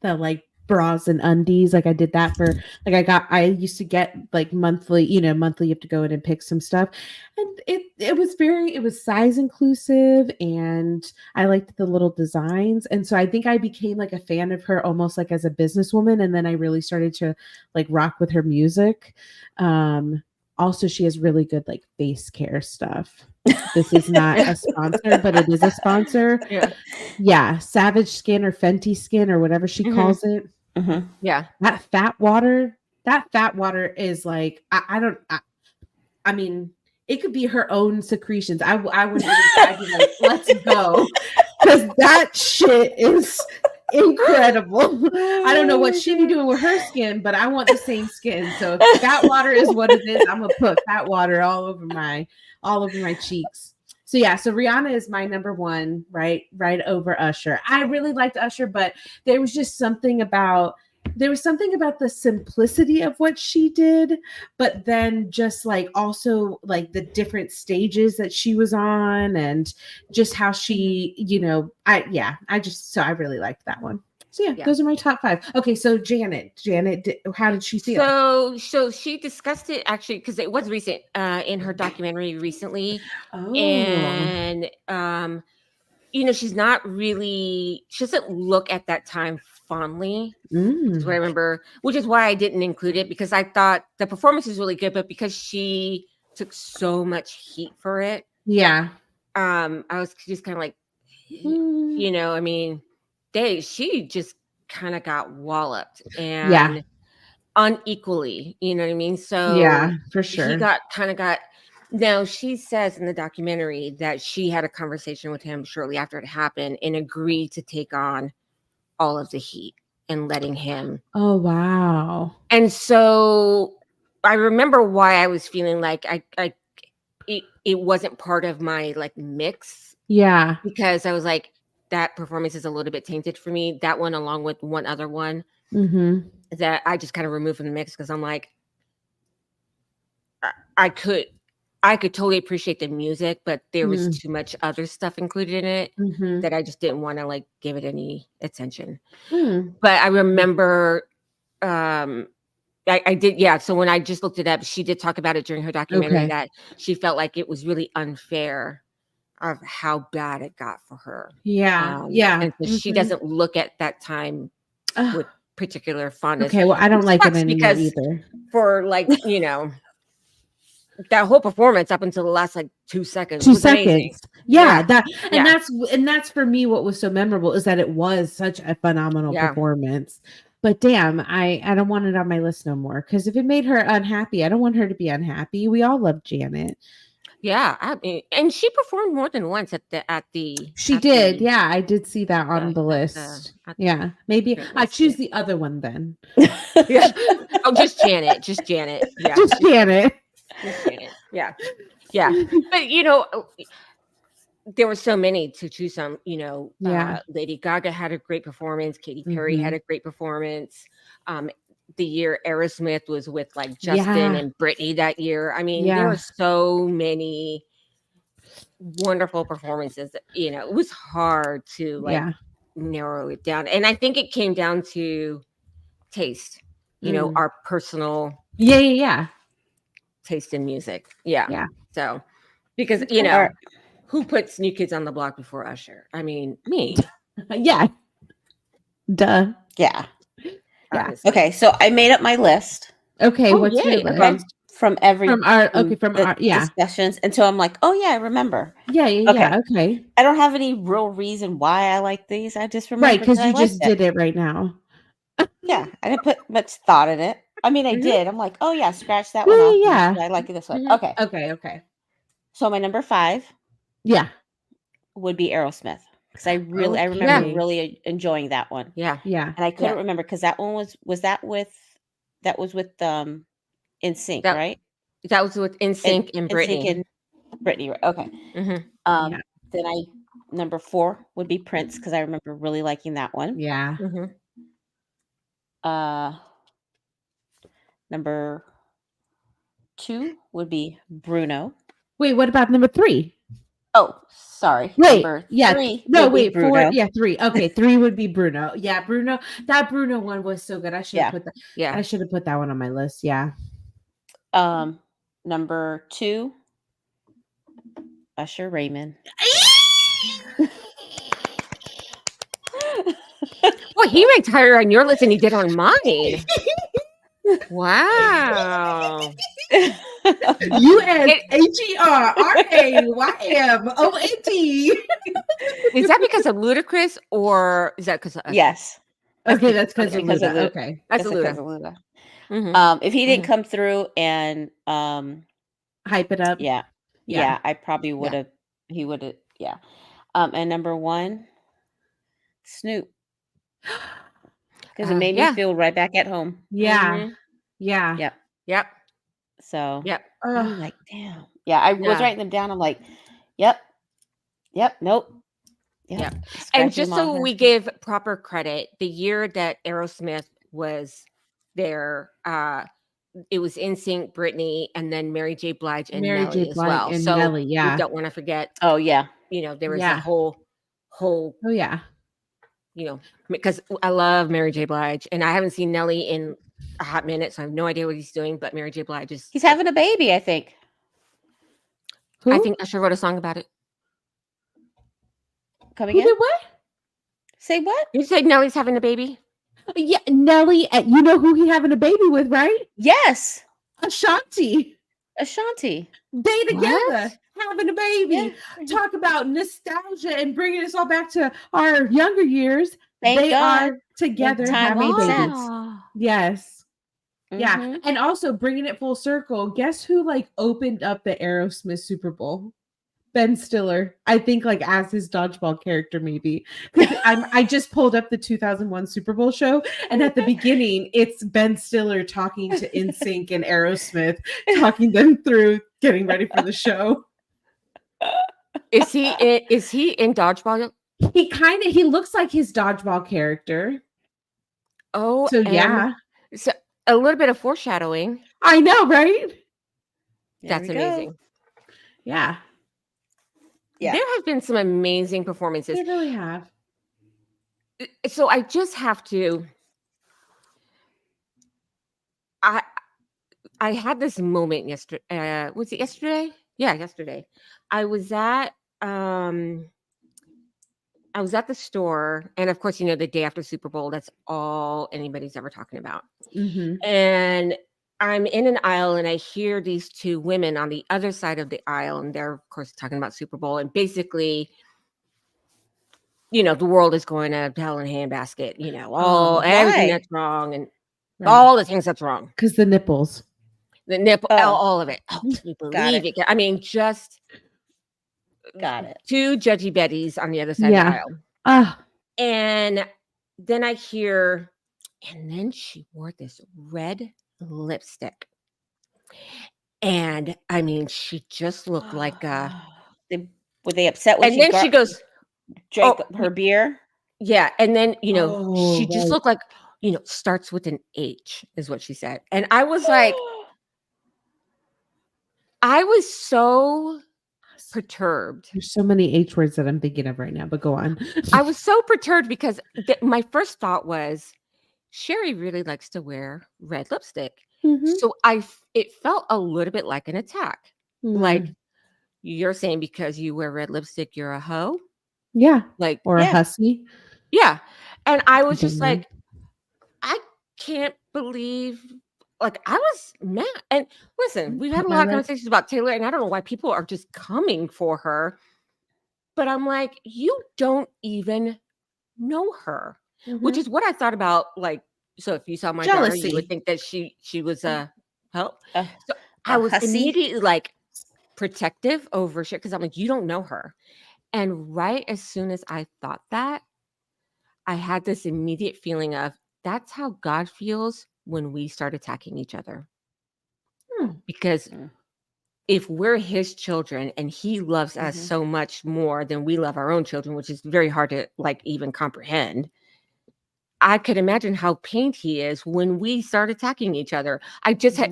the like bras and undies. Like, I did that for like, I used to get like monthly you have to go in and pick some stuff, and it was size inclusive, and I liked the little designs, and so I think I became like a fan of her almost like as a businesswoman, and then I really started to like rock with her music. Also, she has really good like face care stuff. This is not a sponsor, but it is a sponsor. Yeah, Savage Skin or Fenty Skin or whatever she calls it. Yeah, that fat water is like, I mean, it could be her own secretions. I wouldn't even, I'd be like, let's go, because that shit is incredible. I don't know what she'd be doing with her skin, but I want the same skin. So if fat water is what it is, I'm gonna put fat water all over my cheeks. So yeah, so Rihanna is my number 1, right over Usher. I really liked Usher, but there was something about the simplicity of what she did, but then just like also like the different stages that she was on, and just how she, I really liked that one. So yeah, those are my top 5. Okay, so Janet, how did she feel? So she discussed it actually, because it was recent in her documentary recently. And she doesn't look at that time fondly. That's what I remember, which is why I didn't include it, because I thought the performance was really good, but because she took so much heat for it. Yeah. I was just kind of like, I mean, she just kind of got walloped, and unequally, you know what I mean? So yeah, for sure. He got. Now, she says in the documentary that she had a conversation with him shortly after it happened and agreed to take on all of the heat and letting him. Oh, wow. And so I remember why I was feeling like it wasn't part of my like mix. Yeah. Because I was like, that performance is a little bit tainted for me. That one, along with one other one that I just kind of removed from the mix, because I'm like, I could totally appreciate the music, but there was too much other stuff included in it that I just didn't want to like give it any attention. But I remember, I did. Yeah. So when I just looked it up, she did talk about it during her documentary that she felt like it was really unfair of how bad it got for her. Yeah. And so she doesn't look at that time with particular fondness. Okay. Well, I don't like it anymore either. For like, that whole performance up until the last like 2 seconds. 2 seconds. Amazing. Yeah. That's for me what was so memorable, is that it was such a phenomenal performance. But damn, I don't want it on my list no more, because if it made her unhappy, I don't want her to be unhappy. We all love Janet. Yeah, I mean, and she performed more than once at the. She did. Yeah, I did see that on the list. Yeah, maybe I choose the other one then. Oh, just Janet. Yeah, just Janet. Yeah. But there were so many to choose from. Lady Gaga had a great performance. Katy Perry had a great performance. The year Aerosmith was with like Justin and Britney that year. I mean, there were so many wonderful performances. It was hard to narrow it down, and I think it came down to taste. Our personal taste in music. Yeah. So, because who puts New Kids on the Block before Usher? I mean, me. Yeah. Duh. Yeah. Okay, so I made up my list. Okay, what's your list? From our discussions, and so I'm like, oh yeah, I remember. Yeah. Okay. I don't have any real reason why I like these. I just remember, right, because you just did it right now. Yeah, I didn't put much thought in it. I mean, I did. I'm like, oh yeah, scratch that one off. Yeah. I like this one. Okay. Okay. So my number 5 Yeah. would be Aerosmith because I remember Okay. really enjoying that one. Yeah. And I couldn't remember because that one was with NSYNC, That right? that was with NSYNC and Britney. And Britney, right? Okay. Mm-hmm. Then number 4 would be Prince because I remember really liking that one. Yeah. Mm-hmm. Number 2 would be Bruno. Wait, what about number 3? Oh, sorry. Wait, Number yeah. 3. No, would be wait, 4. Bruno. Yeah, 3. Okay, 3 would be Bruno. Yeah, Bruno. That Bruno one was so good. I should have put that. Yeah. I should have put that one on my list. Yeah. Number 2, Usher Raymond. Well, he ranked higher on your list than he did on mine. Wow. USHERRAYMONT. Is that because of Ludacris or is that because of Usher? Yes. Okay, that's because of because of Luda. Luda. Okay. That's That's Luda. because of Luda. Mhm. If he didn't come through and Hype it up. yeah, I probably would Yeah. have. He would have. Yeah. And number 1, Snoop, because it made me Yeah. feel right back at home. Yeah. Mhm. Yeah. Yep. Yep. So Yep. I'm like, damn. Yeah, I was Yeah. writing them down. I'm like, yep, nope. Yep. And Scratching just them so off. we give proper credit, the year that Aerosmith was there, it was NSYNC, Britney, and then Mary J. Blige and Mary Nelly J. as Blige well. and So Nelly, yeah. we don't want to forget, Oh yeah, there was Yeah. a whole, Oh yeah. because I love Mary J. Blige, and I haven't seen Nelly in a hot minute, so I have no idea what he's doing. But Mary J. Blige is. he's having a baby. I think. Who? I think Usher wrote a song about it. Coming Who in. did what? Say what? You said Nelly's having a baby? Yeah, Nelly. You know who he having a baby with, right? Yes, Ashanti. Ashanti. They together What? having a baby. Yeah. Talk about nostalgia and bringing us all back to our younger years. Thank They God. are together time having made babies. sense. Wow. Yes. Yeah. Mhm. And also bringing it full circle. Guess who opened up the Aerosmith Super Bowl? Ben Stiller. I think as his dodgeball character, maybe. I just pulled up the 2001 Super Bowl show, and at the beginning, it's Ben Stiller talking to NSYNC and Aerosmith, talking them through getting ready for the show. Is he in Dodgeball? He looks like his dodgeball character. Oh, So yeah. So a little bit of foreshadowing. I know, right? That's There we go. amazing. Yeah. Yeah. There have been some amazing performances. They really have. So I just have to. I had this moment yesterday. Was it yesterday? Yeah, yesterday. I was at the store, and of course, the day after Super Bowl, that's all anybody's ever talking about. Mm-hmm. And I'm in an aisle, and I hear these two women on the other side of the aisle, and they're, of course, talking about Super Bowl, and basically, the world is going to hell in a handbasket. Everything that's wrong, and all the things that's wrong. Because the nipples. The nipple, all of it. Oh, can you believe it? I mean, just Got it. two judgy Bettys on the other side of the aisle. And then I hear, and then she wore this red lipstick. And I mean, she just looked like Were they upset when and then she goes, drank her beer? yeah. And then, Oh, she just right. looked like, starts with an H is what she said. And I was like, I was so perturbed. There's so many H words that I'm thinking of right now, but go on. I was so perturbed because my first thought was, Sherry really likes to wear red lipstick. Mhm. So it felt a little bit like an attack. Like you're saying because you wear red lipstick, you're a hoe. Yeah. Like, Or a hussy. yeah. And I was Something just like- like, I can't believe, I was mad. And listen, we've had a lot of conversations about Taylor, and I don't know why people are just coming for her. But I'm like, you don't even know her, which is what I thought about. So if you saw my daughter, you would think that she was a help. So I was hussy? immediately like, protective over shit because I'm like, you don't know her. And right as soon as I thought that, I had this immediate feeling of that's how God feels when we start attacking each other. Because if we're his children and he loves us so much more than we love our own children, which is very hard to like even comprehend, I could imagine how pained he is when we start attacking each other. I just had,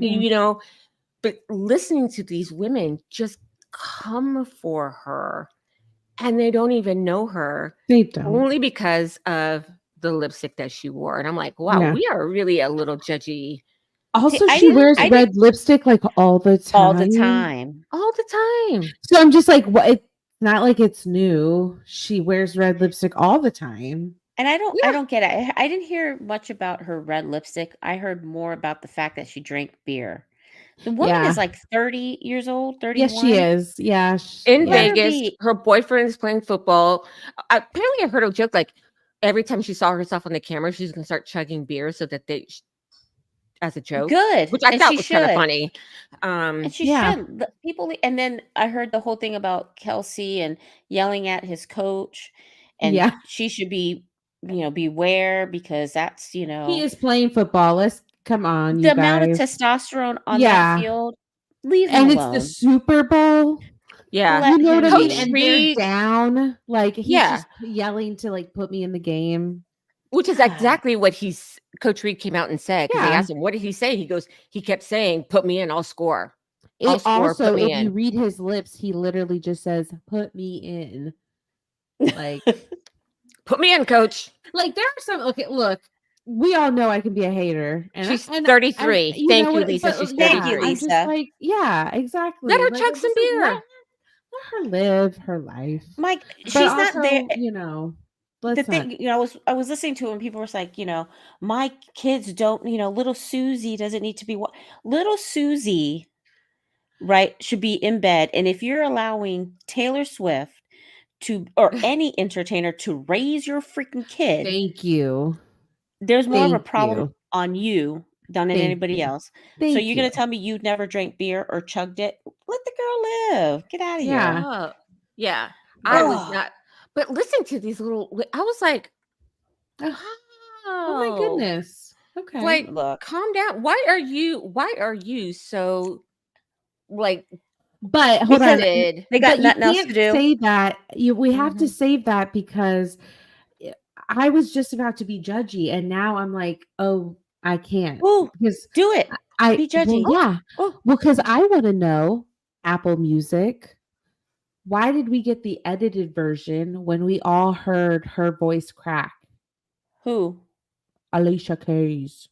but listening to these women just come for her and they don't even know her. They don't. Only because of the lipstick that she wore. And I'm like, wow, we are really a little judgy. Also, she wears red lipstick like all the time. All the time. All the time. So I'm just like, what? It's not like it's new. She wears red lipstick all the time. And I don't get it. I didn't hear much about her red lipstick. I heard more about the fact that she drank beer. The woman is like 30 years old, 31. Yes, she is. Yeah. In Vegas, her boyfriend is playing football. Apparently, I heard a joke like every time she saw herself on the camera, she's going to start chugging beer so that as a joke. Good. Which I thought was kind of funny. And she should. People, and then I heard the whole thing about Kelsey and yelling at his coach. And she should be, beware because that's, He is playing football. Let's come on. The amount of testosterone on that field. Leave him alone. It's the Super Bowl. Yeah. You know what I mean? And they're down. Like he's just yelling to like put me in the game. Which is exactly what Coach Reed came out and said. Because they asked him, what did he say? He kept saying, put me in, I'll score. If you read his lips, he literally just says, put me in. Like, put me in, coach. Like, there are some, look, we all know I can be a hater. And she's 33. Thank you, Lisa. She's 33. Thank you, Lisa. Just like, exactly. Let her chug some beer. Let her live her life. Mike, she's not there. The thing, I was listening to it and people were like, my kids don't, little Susie doesn't need to be little Susie, right, should be in bed. And if you're allowing Taylor Swift or any entertainer to raise your freaking kid, thank you. There's more of a problem on you than anybody else. So you're going to tell me you never drank beer or chugged it? Let the girl live. Get out of here. Yeah. I was not. But listen to these little. I was like, oh my goodness. Okay. Like, look, calm down. Why are you so like? But hold on. They got nothing else to do. Say that we have to save that because I was just about to be judgy, and now I'm like, oh, I can't. Oh, do it. I be judgy. Well, because I want to know Apple Music. Why did we get the edited version when we all heard her voice crack? Who? Alicia Keys.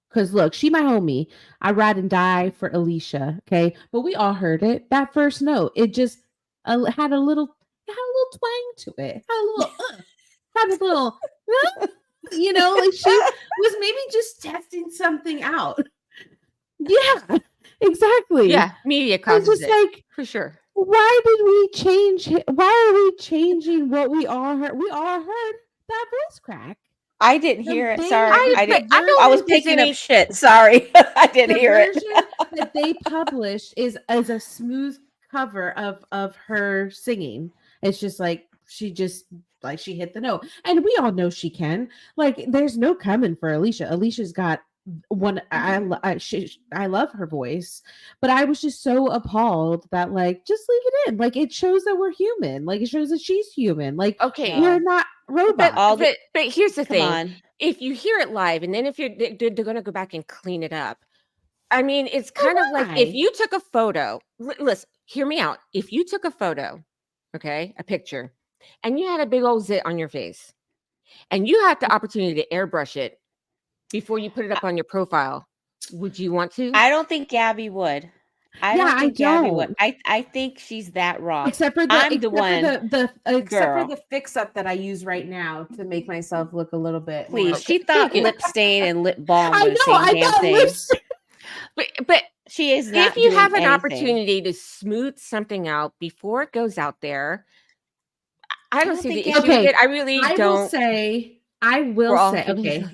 Because look, she my homie. I ride and die for Alicia. Okay, but we all heard it. That first note, it just had a little twang to it. Had a little, like she was maybe just testing something out. Yeah, exactly. Yeah, media causes just it, like for sure. Why did we change? Why are we changing what we all heard? We all heard that voice crack. I didn't hear it. Sorry, I didn't. I was picking up shit. Sorry, I didn't hear it. The version that they published is as a smooth cover of her singing. It's just like she hit the note, and we all know she can. Like, there's no coming for Alicia. Alicia's got one. I love her voice, but I was just so appalled that like just leave it in. Like, it shows that we're human. Like, it shows that she's human. Like, okay, we're not robots. But here's the thing: if you hear it live, and then if they're going to go back and clean it up. I mean, it's kind of like if you took a photo. Listen, hear me out. If you took a photo, okay, a picture, and you had a big old zit on your face, and you had the opportunity to airbrush it before you put it up on your profile, would you want to? I don't think Gaby would. Gaby would. I think she's that raw. Except for the fix up that I use right now to make myself look a little bit. Please, she thought lip stain and lip balm were the same damn thing. But she is not. If you have an opportunity to smooth something out before it goes out there, I don't see the issue with it. I really don't. I will say. Okay.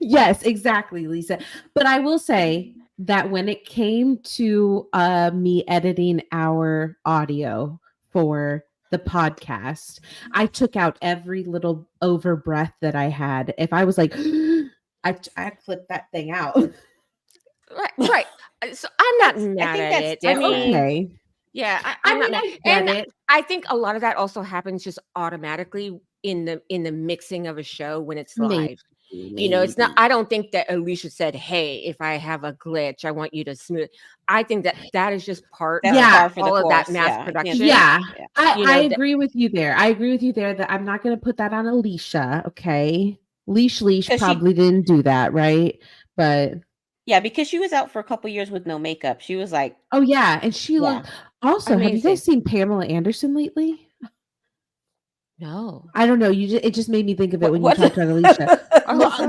Yes, exactly, Lisa. But I will say, that when it came to me editing our audio for the podcast, I took out every little over breath that I had. If I was like, I clipped that thing out. Right. So I'm not mad at it. I mean, okay. Yeah, I'm not mad. I get it. I think a lot of that also happens just automatically in the mixing of a show when it's live. Maybe. You know, it's not. I don't think that Alicia said, "Hey, if I have a glitch, I want you to smooth." I think that is just part of all of that mass production. Yeah, I agree with you there. I agree with you there that I'm not going to put that on Alicia. Okay, Leash probably didn't do that, right? But yeah, because she was out for a couple years with no makeup. She was like, oh yeah, and she looked. Also, amazing. Have you guys seen Pamela Anderson lately? No, I don't know. It just made me think of it when you talked about Alicia.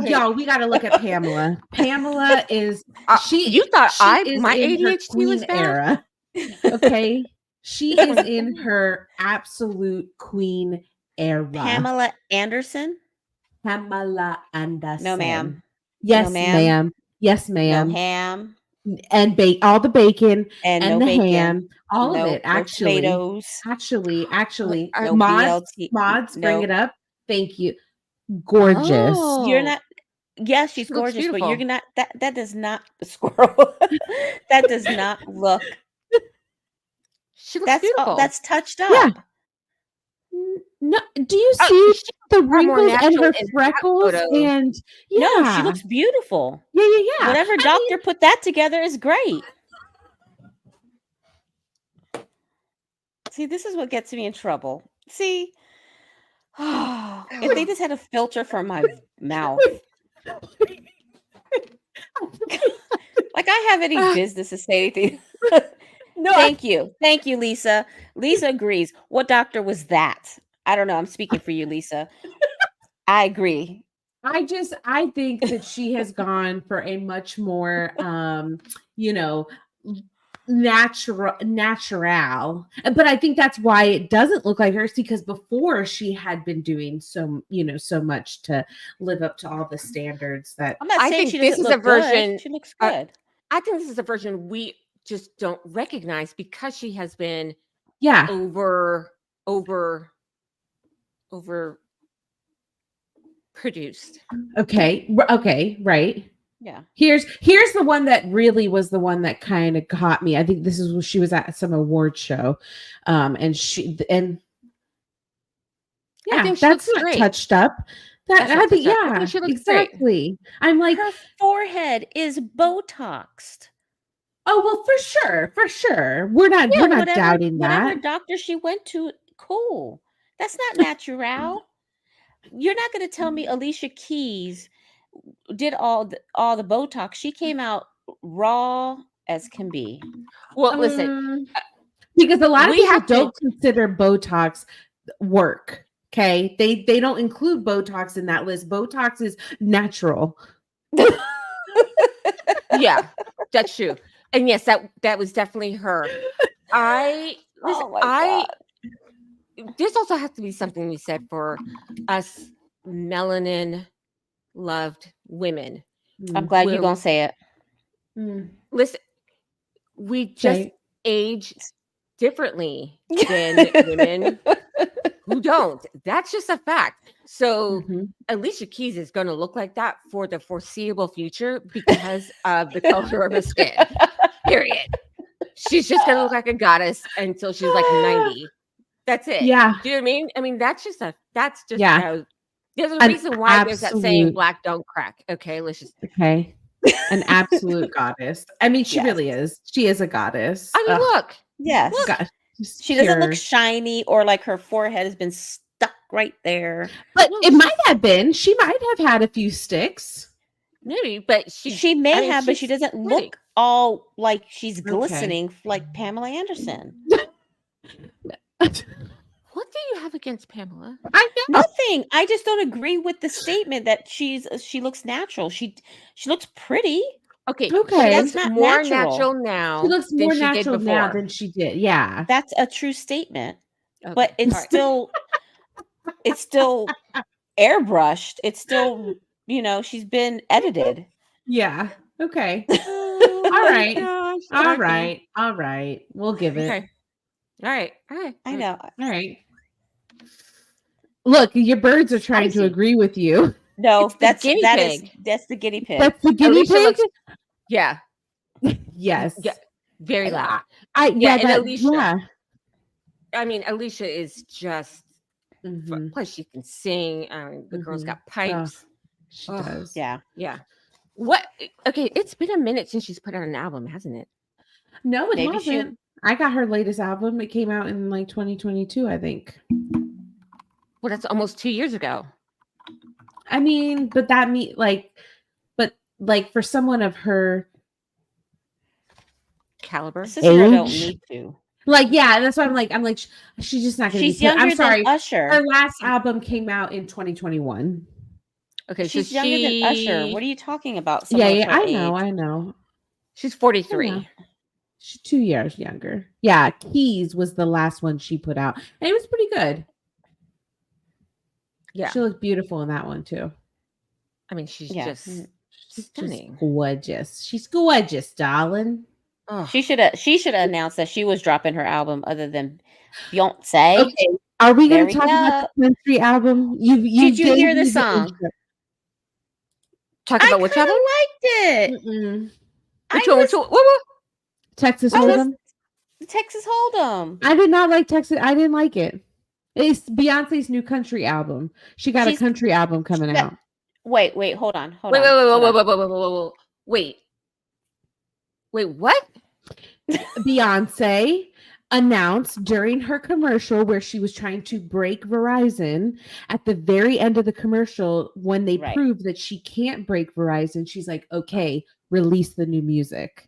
Y'all, we got to look at Pamela. Pamela is You thought my ADHD was bad? Era. Okay, she is in her absolute queen era. Pamela Anderson. Pamela Anderson. No, ma'am. Yes, ma'am. Yes, ma'am. No ham. And all the bacon and no the bacon. ham, all of it. Actually, no tomatoes. Actually, no mods, bring it up. Thank you. Gorgeous. Oh. You're not. Yes, she's gorgeous, but you're not. That does not squirrel. That does not look. She looks beautiful. That's touched up. Yeah. No, do you see the wrinkles and her freckles? And no, she looks beautiful. Yeah. Whatever doctor put that together is great. See, this is what gets me in trouble. See, if they just had a filter for my mouth, like I have any business to say anything. No, thank you, Lisa. Lisa agrees. What doctor was that? I don't know. I'm speaking for you, Lisa. I agree. I think that she has gone for a much more, natural. But I think that's why it doesn't look like hers, because before she had been doing so much to live up to all the standards that. I'm not saying this is a version. She looks good. I think this is a version we just don't recognize because she has been over produced. Okay, right. Yeah. Here's the one that really was the one that kind of caught me. I think this is when she was at some award show, and that's not great. Touched up. I think she looks exactly. Great. I'm like, her forehead is Botoxed. Oh well, for sure. We're not doubting that. Whatever doctor she went to, cool. That's not natural. You're not going to tell me Alicia Keys did all the Botox. She came out raw as can be. Well, listen, because a lot of people don't consider Botox work. Okay, they don't include Botox in that list. Botox is natural. Yeah, that's true. And yes, that was definitely her. This also has to be something we said for us melanin loved women. I'm glad you're gonna say it. Listen, we just age differently than women who don't. That's just a fact. So Alicia Keys is going to look like that for the foreseeable future because of the color of her skin. Period. She's just going to look like a goddess until she's like 90. That's it. Yeah. Do you know what I mean? I mean, that's just how, there's a reason why there's that saying black don't crack. Okay, let's just an absolute goddess. I mean, she really is. She is a goddess. I mean, look. Yes. Look. She doesn't look shiny or like her forehead has been stuck right there. But it might have been. She might have had a few sticks. Maybe, but she may have, but she doesn't look all like she's glistening like Pamela Anderson. What do you have against Pamela? Nothing. I just don't agree with the statement that she looks natural. She looks pretty. Okay. That's not more natural now. She looks more natural now than she did. Yeah. That's a true statement. Okay. But it's still airbrushed. It's still, she's been edited. Yeah. Okay. right. Gosh. All Okay. right. We'll give it. Okay. All right. I know. All right. Look, your birds are trying to Spicy. agree with you. No, It's the guinea pig. that's the guinea pig. That's the guinea Alicia pig. looks- Yeah. Yes. Yeah. Very loud. Yeah. and Alicia. Yeah. I mean, Alicia is just. Mhm. Plus, she can sing. The girl's got pipes. She does. Yeah. Yeah. What? Okay, it's been a minute since she's put out an album, hasn't it? No, it Maybe hasn't. I got her latest album. It came out in like 2022, I think. Well, that's almost 2 years ago. I mean, but for someone of her Caliber. Sister don't Age? need to. yeah, that's why I'm like, she's just not gonna She's be put- younger I'm sorry. than Usher. Her last album came out in 2021. Okay, She's so younger than Usher. What are you talking about? Yeah, Someone of her I age? know. she's 43. Yeah. She's 2 years younger. Yeah, Keys was the last one she put out. And it was pretty good. Yeah. She looked beautiful in that one too. I mean, she's Yeah. just She's stunning. gorgeous. She's gorgeous, darling. Oh, She should have announced that she was dropping her album other than Beyonce. Okay, are we There going we to talk about go. the country album? You Did you gave hear the me song? intro. talk I about which kind of album? liked it. Mm-mm. Which one? Which one? What? Texas I was- Hold'em. Texas Hold'em. I did not like Texas. I didn't like it. It's Beyonce's new country album. She got She's- a country album coming she got- out. Wait, hold on. Wait, what? Beyonce announced during her commercial where she was trying to break Verizon at the very end of the commercial when they Right. proved that she can't break Verizon. She's like, okay, release the new music.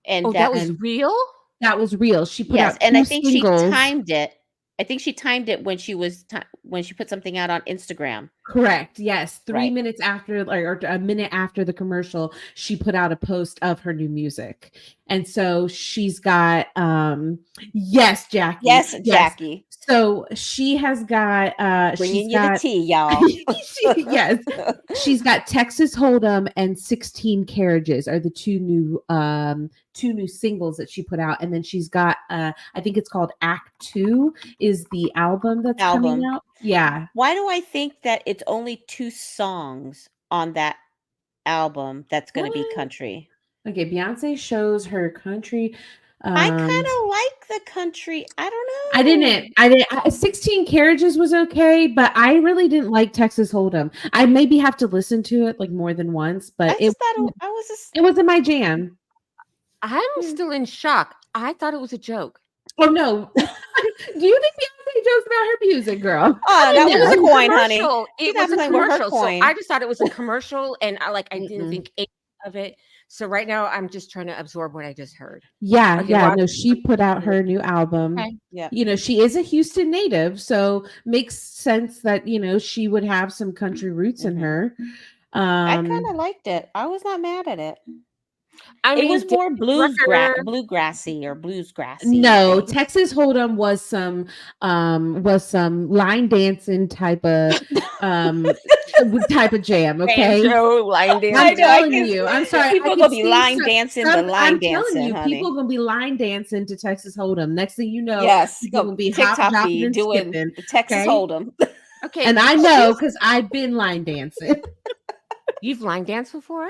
And Oh, that was real? That was real. She put yes, out and I two think singles. she timed it. I think she timed it when she was when she put something out on Instagram. Correct. Yes. 3 Right. minutes after, or a minute after the commercial, she put out a post of her new music. And so she's got, yes, Jackie. Yes, Jackie. So she has got, Bringing she's you got, the tea, y'all. yes, she's got Texas Hold'em and 16 Carriages are the two new singles that she put out. And then she's got, I think it's called Act 2 is the album that's coming out. Yeah. Why do I think that it's only 2 songs on that album that's going to be What? country? Okay, Beyonce shows her country. I kind of like the country. I don't know. I didn't. 16 Carriages was okay, but I really didn't like Texas Hold'em. I maybe have to listen to it like more than once, but I just thought I was just it wasn't my jam. I'm still in shock. I thought it was a joke. Oh no! Do you think Beyonce jokes about her music, girl? Oh, that It was a coin, honey. commercial. It She's was a not playing with her commercial. So coin. I just thought it was a commercial, and I didn't Mm-mm. think anything of it. So right now, I'm just trying to absorb what I just heard. Yeah, Okay, yeah. well, No, she put out her new album. Okay. Yeah. You know, she is a Houston native, so makes sense that she would have some country roots in Mhm. her. I kind of liked it. I was not mad at it. I It mean, was more record- bluegrassy or bluesgrassy. No, thing. Texas Hold'em was some line dancing type of jam. Okay, banjo, line dance. I'm I know, I telling can- you. I'm sorry. People I gonna can be see line dancing, the line I'm dancing, telling you, honey. people gonna be line dancing to Texas Hold'em. Next thing you know, Yes, people gonna be TikTok hop, hopping, feed and doing skipping. the Texas okay? Hold'em. Okay, And I know because I've been line dancing. you've line danced before.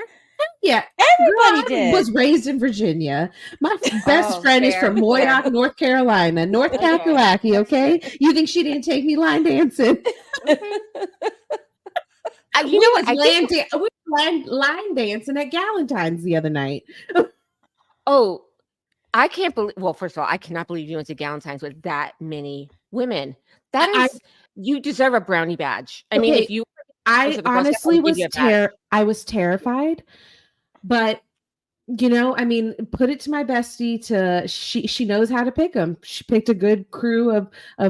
Yeah, Everybody girl, I did. was raised in Virginia. My best Oh, friend is fair, from Moyock, North Carolina, North Okay. Kakalaki. Okay, you think she didn't take me line dancing? You know what? I think, we were line dancing at Galentine's the other night. oh, I can't believe. Well, first of all, I cannot believe you went to Galentine's with that many women. That I- is, you deserve a brownie badge. I mean, Okay, if you, I Those are the girls that honestly only give was you a badge. terrified, but I mean, put it to my bestie to she knows how to pick them. She picked a good crew of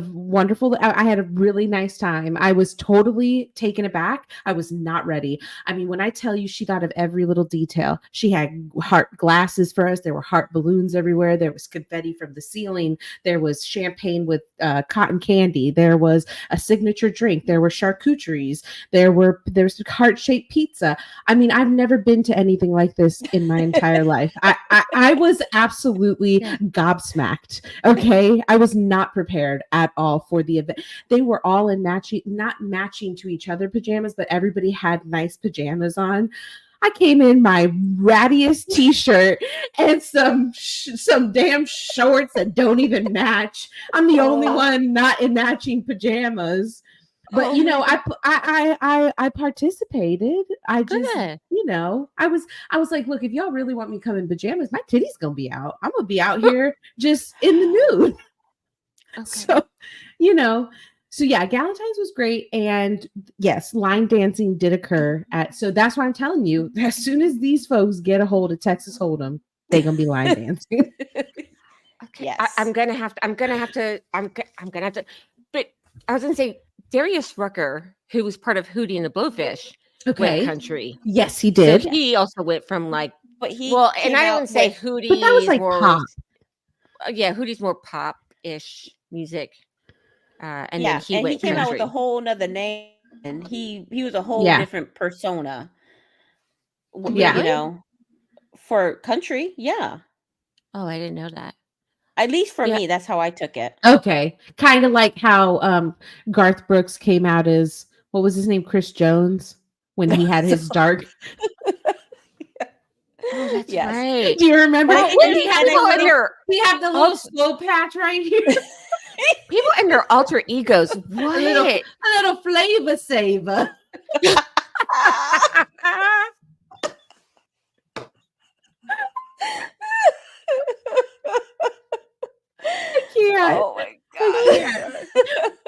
wonderful. I had a really nice time. I was totally taken aback. I was not ready. I mean, when I tell you she thought of every little detail, she had heart glasses for us. There were heart balloons everywhere. There was confetti from the ceiling. There was champagne with cotton candy. There was a signature drink. There were charcuteries. There's heart-shaped pizza. I mean, I've never been to anything like this in my entire entire life. I was absolutely gobsmacked. Okay. I was not prepared at all for the event. They were all in not matching to each other pajamas, but everybody had nice pajamas on. I came in my rattiest t-shirt and some damn shorts that don't even match. I'm the only one not in matching pajamas. But I participated. I just, I was like, look, if y'all really want me to come in pajamas, my titty's gonna be out. I'm gonna be out here just in the nude. Okay. So yeah, Galentine's was great, and yes, line dancing did occur so that's why I'm telling you, as soon as these folks get a hold of Texas Hold'em, they're gonna be line dancing. Okay. Yes. I'm gonna have to. But I was gonna say Darius Rucker, who was part of Hootie and the Blowfish, went country. Yes, he did. So he also went from and I don't say Hootie, but that was like more pop. Hootie's more pop-ish music. And then he came country. out with a whole nother name, and he was a whole different persona. For country. Yeah. Oh, I didn't know that. At least for me, that's how I took it. Okay. Kind of like how Garth Brooks came out as, what was his name? Chris Jones, when he had his dark. Oh, that's right. Do you remember? He had the little slow patch right here. People and their alter egos. What? A little flavor saver. Oh my god.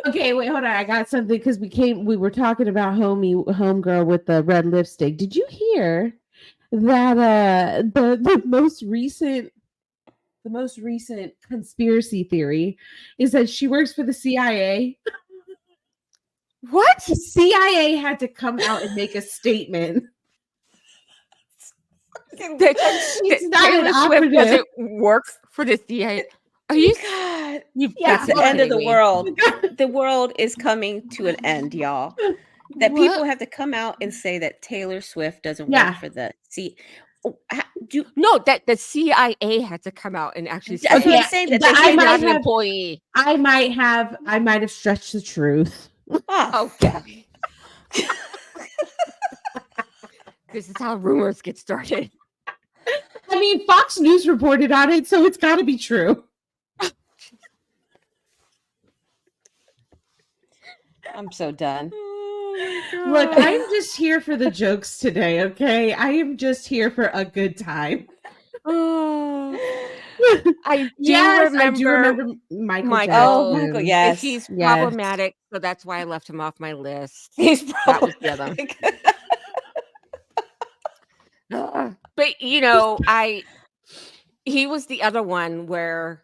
Okay, wait, hold on. I got something because we were talking about homegirl with the red lipstick. Did you hear that the most recent conspiracy theory is that she works for the CIA? What? The CIA had to come out and make a statement that she's not an operative. Doesn't work for the CIA. Are you? God, that's the end of the world. The world is coming to an end, y'all. That people have to come out and say that Taylor Swift doesn't work for the CIA. That the CIA had to come out and actually say saying that I might have an employee. I might have stretched the truth. Oh, Gaby. This is how rumors get started. I mean, Fox News reported on it, so it's got to be true. I'm so done. Look, I'm just here for the jokes today, okay? I am just here for a good time. I do remember Michael. Oh, Michael, yes. He's problematic, so that's why I left him off my list. He's problematic. But he was the other one where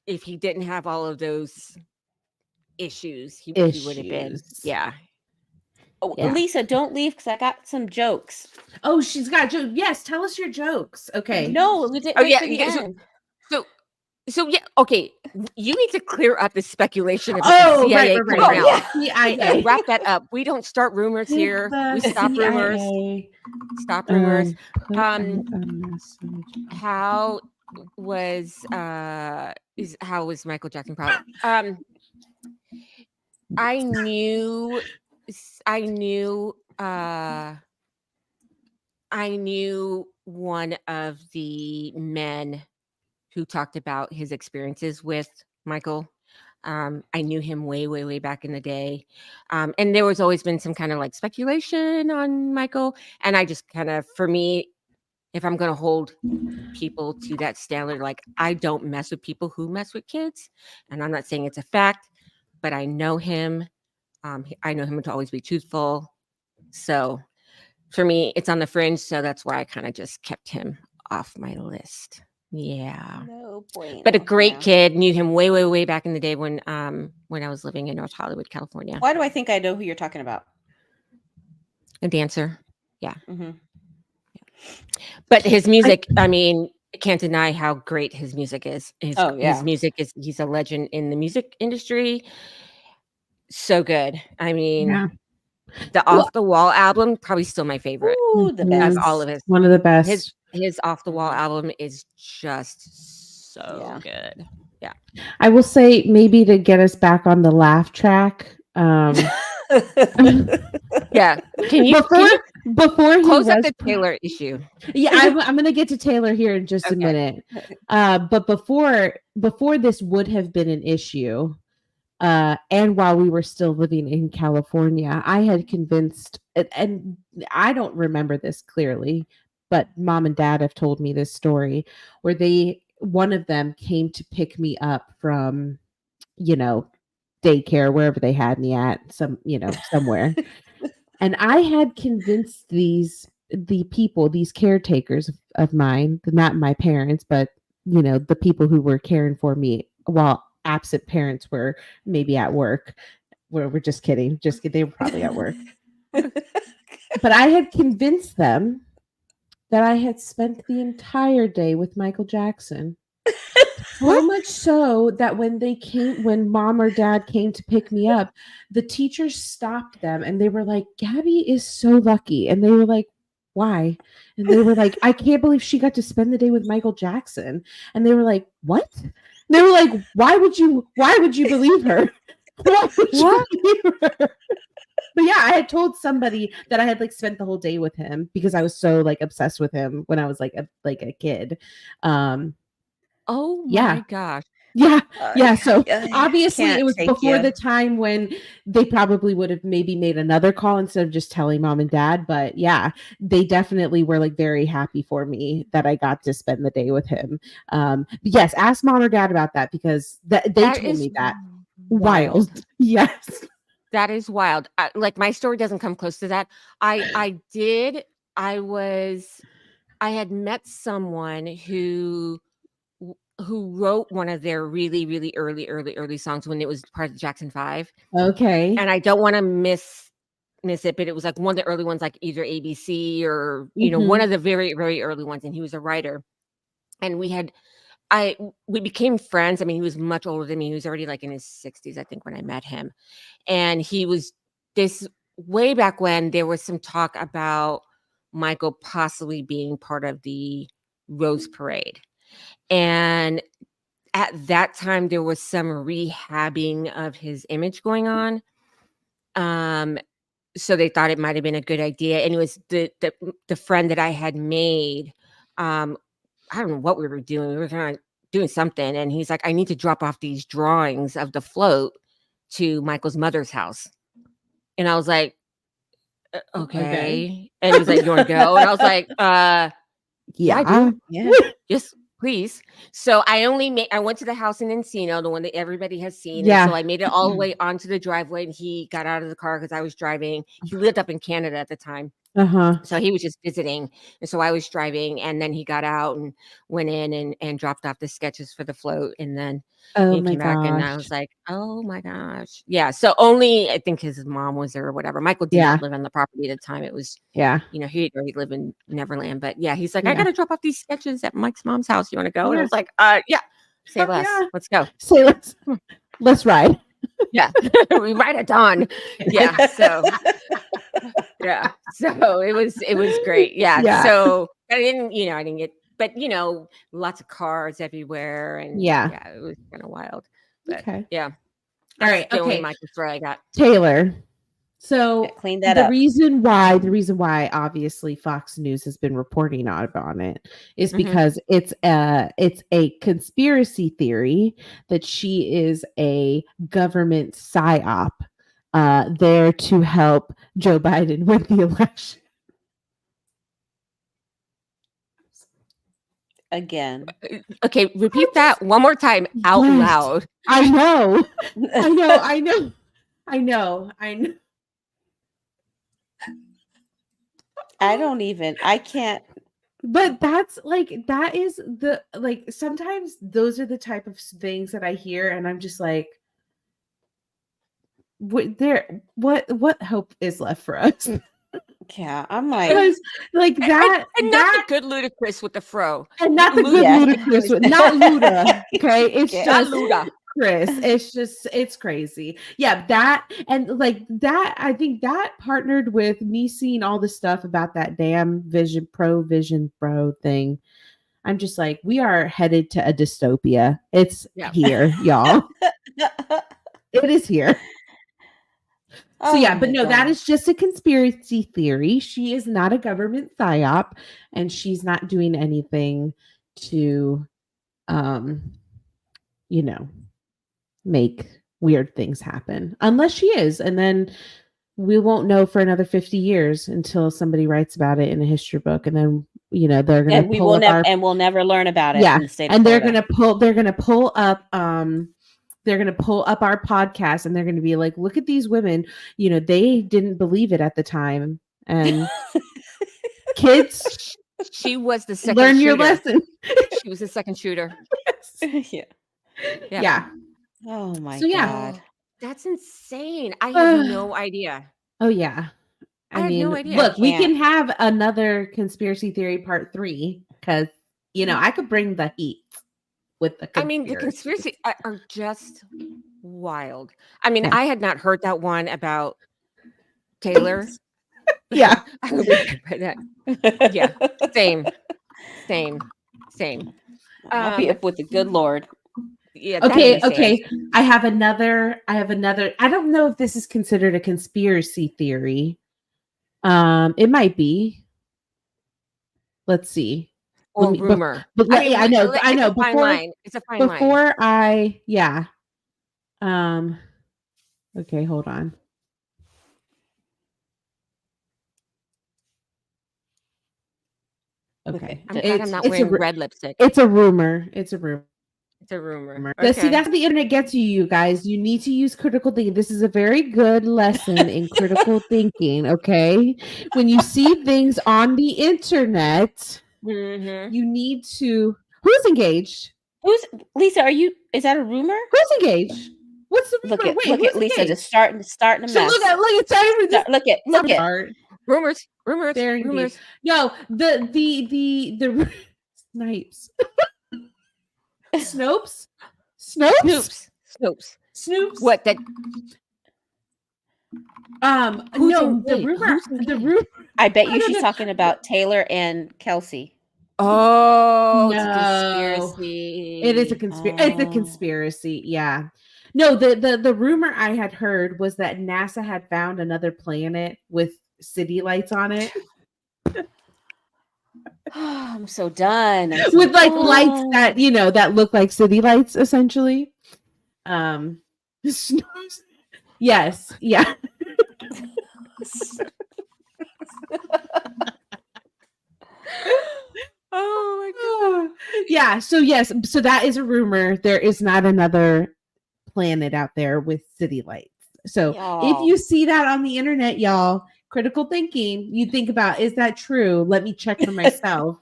if he didn't have all of those issues, he would have been. Yeah. Oh, yeah. Lisa, don't leave because I got some jokes. Oh, she's got jokes. Yes, tell us your jokes. Okay. No, we didn't. So yeah, okay. You need to clear up the speculation about the CIA coming out. CIA. Wrap that up. We don't start rumors here. We stop rumors. Stop rumors. How was Michael Jackson problem? I knew one of the men who talked about his experiences with Michael. I knew him way, way, way back in the day. And there was always been some kind of like speculation on Michael. And I just kind of, for me, if I'm going to hold people to that standard, like I don't mess with people who mess with kids. And I'm not saying it's a fact, but I know him. I know him to always be truthful. So for me, it's on the fringe. So that's why I kind of just kept him off my list. Yeah. No point. But a great kid. Knew him way, way, way back in the day when I was living in North Hollywood, California. Why do I think I know who you're talking about? A dancer. Yeah. Mm-hmm. But his music, I mean, can't deny how great his music is. His music is, he's a legend in the music industry. So good. I mean, The Off the Wall album, probably still my favorite. Ooh, the best. Of all of his. One of the best. His Off the Wall album is just so good. Yeah. I will say, maybe to get us back on the laugh track. Yeah. Can you before close up the Taylor issue? Yeah, I'm gonna get to Taylor here in just a minute. But before this would have been an issue, and while we were still living in California, I had convinced, and I don't remember this clearly, but Mom and Dad have told me this story where one of them came to pick me up from, daycare, wherever they had me at, somewhere. And I had convinced the people, these caretakers of mine, not my parents, but the people who were caring for me while absent parents were maybe at work. We're just kidding. They were probably at work. But I had convinced them that I had spent the entire day with Michael Jackson. So much so that when Mom or Dad came to pick me up, the teachers stopped them and they were like, "Gaby is so lucky." And they were like, "Why?" And they were like, "I can't believe she got to spend the day with Michael Jackson." And they were like, "What?" And they were like, why would you believe her? Why would you believe her? But yeah, I had told somebody that I had spent the whole day with him because I was so obsessed with him when I was a kid. Oh my gosh. Yeah. Yeah. So obviously it was before the time when they probably would have maybe made another call instead of just telling Mom and Dad. But yeah, they definitely were very happy for me that I got to spend the day with him. Yes. Ask Mom or Dad about that because they told me that. Wild. Yes. That is wild. My story doesn't come close to that. I had met someone who wrote one of their really, really early songs when it was part of the Jackson 5. Okay. And I don't want to miss it, but it was one of the early ones, either ABC or, one of the very, very early ones. And he was a writer. And we became friends. I mean, he was much older than me. He was already in his 60s, I think, when I met him. And he was this way back when there was some talk about Michael possibly being part of the Rose Parade. And at that time, there was some rehabbing of his image going on. So they thought it might have been a good idea. And it was the friend that I had made. I don't know what we were doing. We were kind of doing something. And he's like, "I need to drop off these drawings of the float to Michael's mother's house." And I was like, okay. And he was like, "You want to go?" And I was like, yeah, I do. Yeah. Yes, please. So I went to the house in Encino, the one that everybody has seen. Yeah. And so I made it all the way onto the driveway and he got out of the car because I was driving. He lived up in Canada at the time. So he was just visiting. And so I was driving and then he got out and went in and dropped off the sketches for the float. And then he came back and I was like, oh my gosh. Yeah. So only I think his mom was there or whatever. Michael did not live on the property at the time. It was, he had already lived in Neverland. But yeah, he's like, I got to drop off these sketches at Mike's mom's house. You want to go? And I was like, yeah. Say less. Yeah. Let's go. Say less. Let's ride. Yeah. We ride at dawn. Yeah. So yeah. So it was great. Yeah. So I didn't get, but lots of cars everywhere. And yeah, it was kind of wild. But, okay. Yeah. All right. The only Michael story I got. Taylor. So clean that up. The reason why obviously Fox News has been reporting on it is because it's a conspiracy theory that she is a government psyop there to help Joe Biden win the election. Again. Okay, repeat that one more time out loud. I know. I can't. But that's that is the sometimes those are the type of things that I hear and I'm just like, what hope is left for us? Yeah, I'm like that and not the good Ludacris with the fro. And not the good Ludacris with not Luda. Okay. It's just Luda. Chris. It's crazy. Yeah, that and like that. I think that partnered with me seeing all the stuff about that damn Vision Pro thing. I'm just like, we are headed to a dystopia. It's here, y'all. It is here. So yeah, but no, that is just a conspiracy theory. She is not a government psyop, and she's not doing anything to, make weird things happen. Unless she is, and then we won't know for another 50 years until somebody writes about it in a history book, and then they're gonna and we will never and we'll never learn about it. Yeah, in the state of and Florida. they're gonna pull up our podcast, and they're gonna be like, look at these women, they didn't believe it at the time, and kids, she was the second learn shooter. Your lesson. She was the second shooter. Yeah. Oh my God. God. That's insane. I have no idea. Oh yeah. I mean, no idea. Look, we can have another conspiracy theory part 3 because I could bring the heat with the conspiracy. I mean, the conspiracy are just wild. I mean, I had not heard that one about Taylor. Yeah. Yeah. Same. I'll be up with the good Lord. Yeah. Okay. I have another. I don't know if this is considered a conspiracy theory. It might be. Let's see. Or rumor. But I know. It's a fine line. It's a fine line. Before okay, hold on. Okay. I'm glad I'm not wearing red lipstick. It's a rumor. It's a rumor. Okay. See, that's what the internet gets you guys. You need to use critical thinking. This is a very good lesson in critical thinking. Okay. When you see things on the internet, you need to. Who's engaged? Lisa? Is that a rumor? Who's engaged? What's the rumor? Look at Lisa engaged? Just starting a mess. Look at rumors. No, the Snipes. Snopes. What that? The rumor. I bet you she's talking about Taylor and Kelsey. Oh, no. It's a conspiracy. It is a conspiracy. It's a conspiracy. Yeah. No, the rumor I had heard was that NASA had found another planet with city lights on it. I'm so done. With lights that that look like city lights, essentially. Yes, yeah. Oh my God. Yeah. So yes. So that is a rumor. There is not another planet out there with city lights. So if you see that on the internet, y'all, critical thinking, you think about, is that true? Let me check for myself.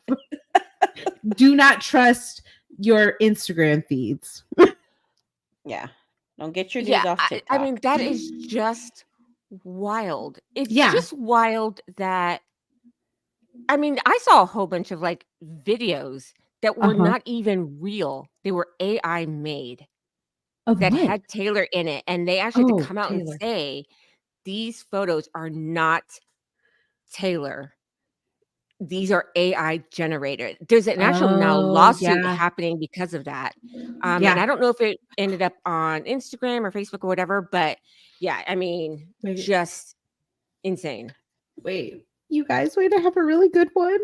Do not trust your Instagram feeds. Yeah. Don't get your news off TikTok. I mean, that is just wild. It's just wild that, I mean, I saw a whole bunch of videos that were not even real. They were AI made that had Taylor in it. And they actually had to come out and say, these photos are not Taylor. These are AI generated. There's an actual now lawsuit happening because of that. And I don't know if it ended up on Instagram or Facebook or whatever, but I mean, just insane. Wait, you guys, I have a really good one.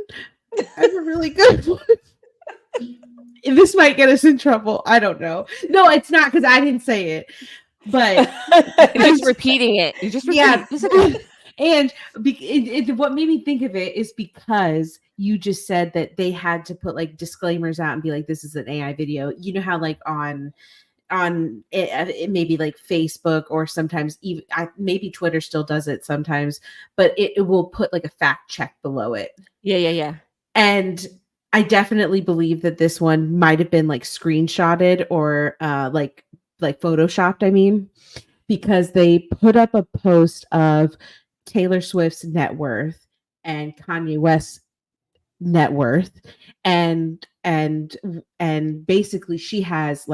I have a really good one. This might get us in trouble. I don't know. No, it's not because I didn't say it. But you're just repeating it. You're just repeating it. And what made me think of it is because you just said that they had to put disclaimers out and be like, this is an AI video. You know how on it maybe Facebook or sometimes even maybe Twitter still does it sometimes, but it will put a fact check below it. Yeah. And I definitely believe that this one might have been screenshotted or photoshopped. I mean, because they put up a post of Taylor Swift's net worth and Kanye West's net worth, and basically she has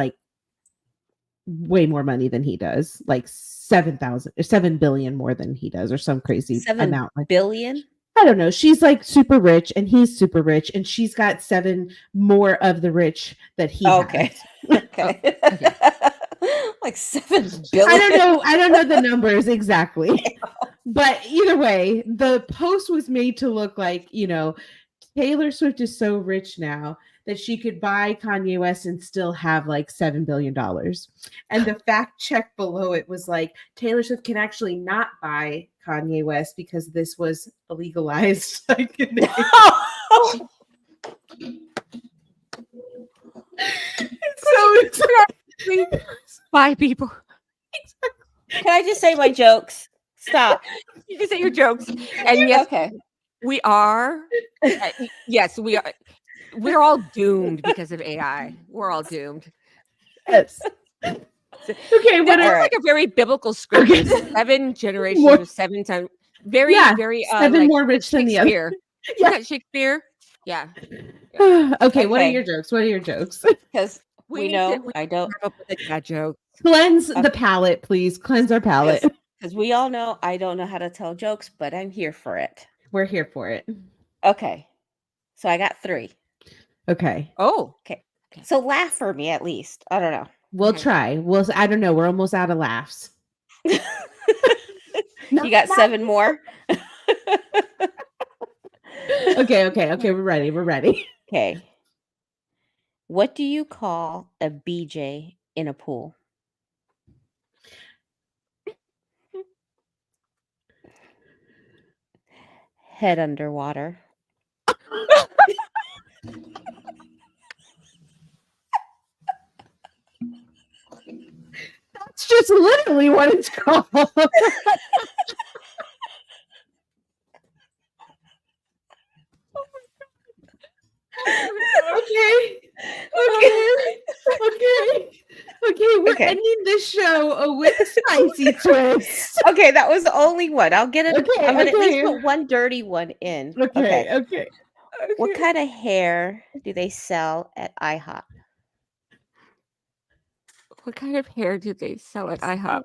way more money than he does, like 7 billion more than he does, or some crazy 7 amount. billion? I don't know. She's like super rich and he's super rich, and she's got 7 more of the rich that he Okay. has. Okay. Like 7 billion. I don't know the numbers exactly. But either way, the post was made to look like, Taylor Swift is so rich now that she could buy Kanye West and still have like $7 billion. And the fact check below it was like, Taylor Swift can actually not buy Kanye West because this was illegalized. So buy people. Can I just say my jokes? Stop. You can say your jokes. And yes, okay. We are. Yes, we are. We're all doomed because of AI. We're all doomed. Yes. Okay, that's like a very biblical script. Okay. 7 generations or 7 times. Very. 7 like more rich than the other. Yeah, Shakespeare. Yeah. Okay, what are your jokes? Because we know I don't have a dad joke. Cleanse the palate, please. Cleanse our palate. Because we all know I don't know how to tell jokes, but I'm here for it. We're here for it. Okay. So I got 3. Okay. Oh. Okay. So laugh for me at least. I don't know. We'll try. I don't know. We're almost out of laughs. You got 7 more? Okay. We're ready. Okay. What do you call a BJ in a pool? Head underwater. That's just literally what it's called. Okay, we're ending this show with a spicy twist. Okay, that was the only one. I'll get it. Okay, I'm gonna at least put one dirty one in. Okay. What kind of hair do they sell at IHOP? What kind of hair do they sell at IHOP?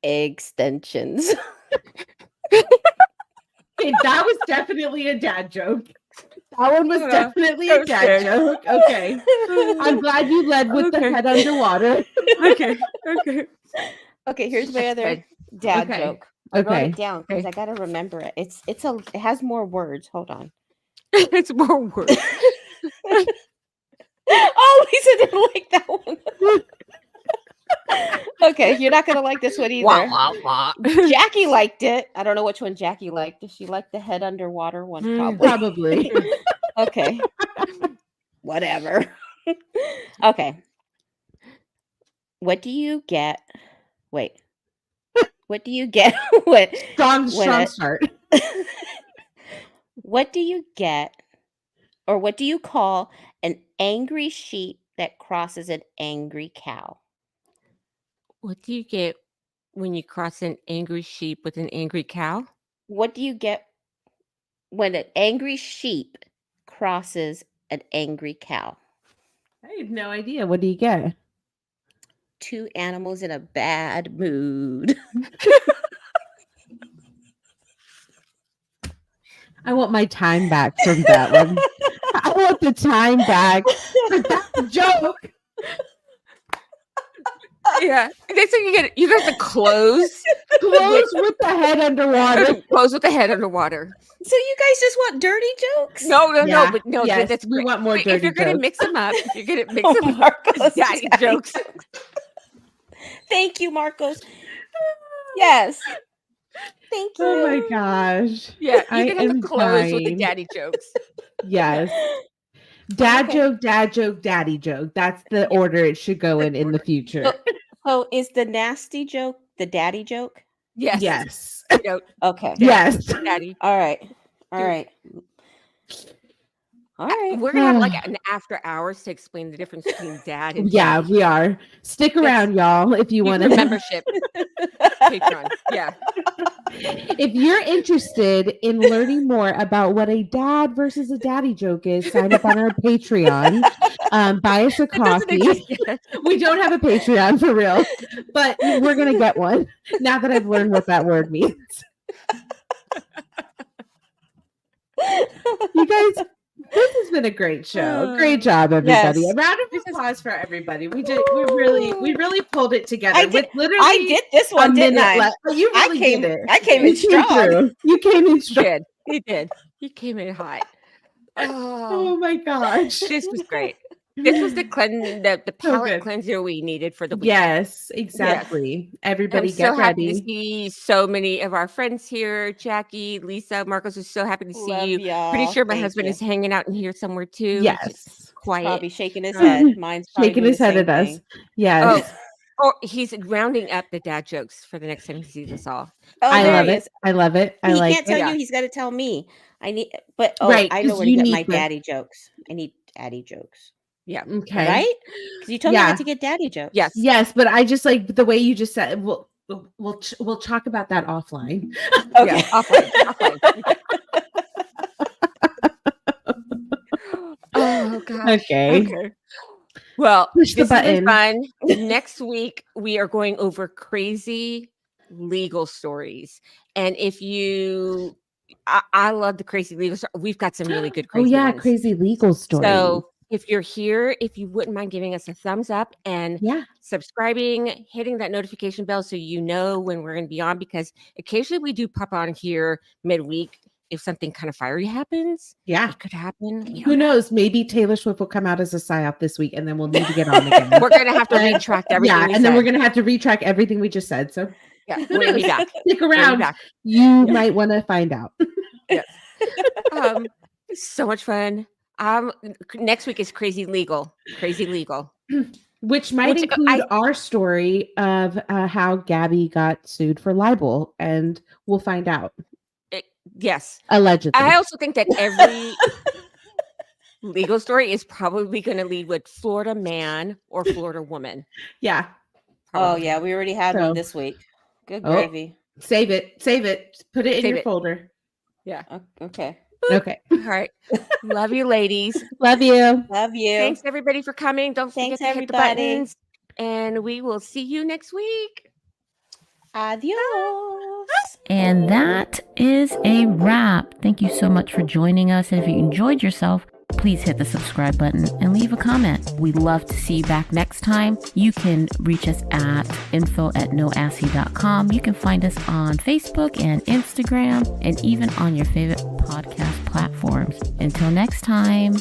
Extensions. Okay, that was definitely a dad joke. That one was definitely a dad joke. Okay. I'm glad you led with the head underwater. Okay, here's my other dad joke. I wrote it down because I gotta remember it. It has more words. Hold on. It's more words. Oh, Lisa didn't like that one. Okay, you're not gonna like this one either. Jackie liked it. I don't know which one Jackie liked. Did she like the head underwater one? Probably. Okay. Whatever. Okay. What do you get? Wait. What do you get? Strong start. What do you get, or what do you call an angry sheep that crosses an angry cow? What do you get when you cross an angry sheep with an angry cow? What do you get when an angry sheep crosses an angry cow? I have no idea. What do you get? 2 animals in a bad mood. I want my time back from that one. I want the time back for that joke. Yeah, they say you get the close with the head underwater. Close with the head underwater. So you guys just want dirty jokes? No, but no. Yes, that's we want more dirty jokes. If you're gonna mix them up, daddy jokes. Thank you, Marcos. Yes. Thank you. Oh my gosh. Yeah, you can have the close with the daddy jokes. Yes. Dad joke, daddy joke. That's the order it should go in the future. So is the nasty joke the daddy joke? Yes. Okay. Yes. Daddy. All right. We're gonna have like an after hours to explain the difference between dad and daddy. We are. Stick around, y'all, if you want to membership. Patreon. Yeah. If you're interested in learning more about what a dad versus a daddy joke is, sign up on our Patreon. Buy us a coffee. We don't have a Patreon for real, but we're going to get one now that I've learned what that word means. You guys, this has been a great show. Great job, everybody. Yes. A round of applause for everybody. We really pulled it together. I did this one, didn't I? Left. You really did it. I came in strong. You came in strong. He did. He came in hot. Oh my gosh. This was great. This was the palate cleanser we needed for the week. Yes, exactly. Yes. Everybody get ready. Happy to see so many of our friends here. Jackie, Lisa, Marcos is so happy to see you. Y'all. Pretty sure my husband is hanging out in here somewhere too. Yes. Quiet. Probably shaking his head. Mine's shaking his head at us. Yes. Oh, he's rounding up the dad jokes for the next time he sees us all. Oh, I love it. I love it. He can't tell you. He's got to tell me. I know where to get my daddy jokes. I need daddy jokes. Yeah. Okay. Right? Because you told me not to get daddy jokes. Yes. Yes, but I just like the way you just said. We'll talk about that offline. Okay. Yeah, offline. Oh God. Okay. Well, push the button. Fun. Next week we are going over crazy legal stories, and if you, I love the crazy legal stories. We've got some really good crazy. Ones. Crazy legal stories. So if you're here, if you wouldn't mind giving us a thumbs up and subscribing, hitting that notification bell so you know when we're going to be on, because occasionally we do pop on here midweek. If something kind of fiery happens, it could happen. Who knows? Maybe Taylor Swift will come out as a psyop this week, and then we'll need to get on again. We're going to have to retract everything. And then we're going to have to retrack everything we just said. So we're going to be back. Stick around. You might want to find out. Yes. So much fun. Next week is crazy legal, which might include our story of how Gaby got sued for libel, and we'll find out. Yes, allegedly. I also think that every legal story is probably going to lead with Florida man or Florida woman. Yeah. Probably. Oh yeah, we already had one this week. Good gravy. Save it. Put it in your folder. Yeah. Okay. Okay. All right. Love you, ladies. Love you. Thanks everybody for coming. Don't forget to hit the buttons, and we will see you next week. Adios. And that is a wrap. Thank you so much for joining us. And if you enjoyed yourself, please hit the subscribe button and leave a comment. We'd love to see you back next time. You can reach us at info@noassy.com. You can find us on Facebook and Instagram and even on your favorite podcast platforms. Until next time.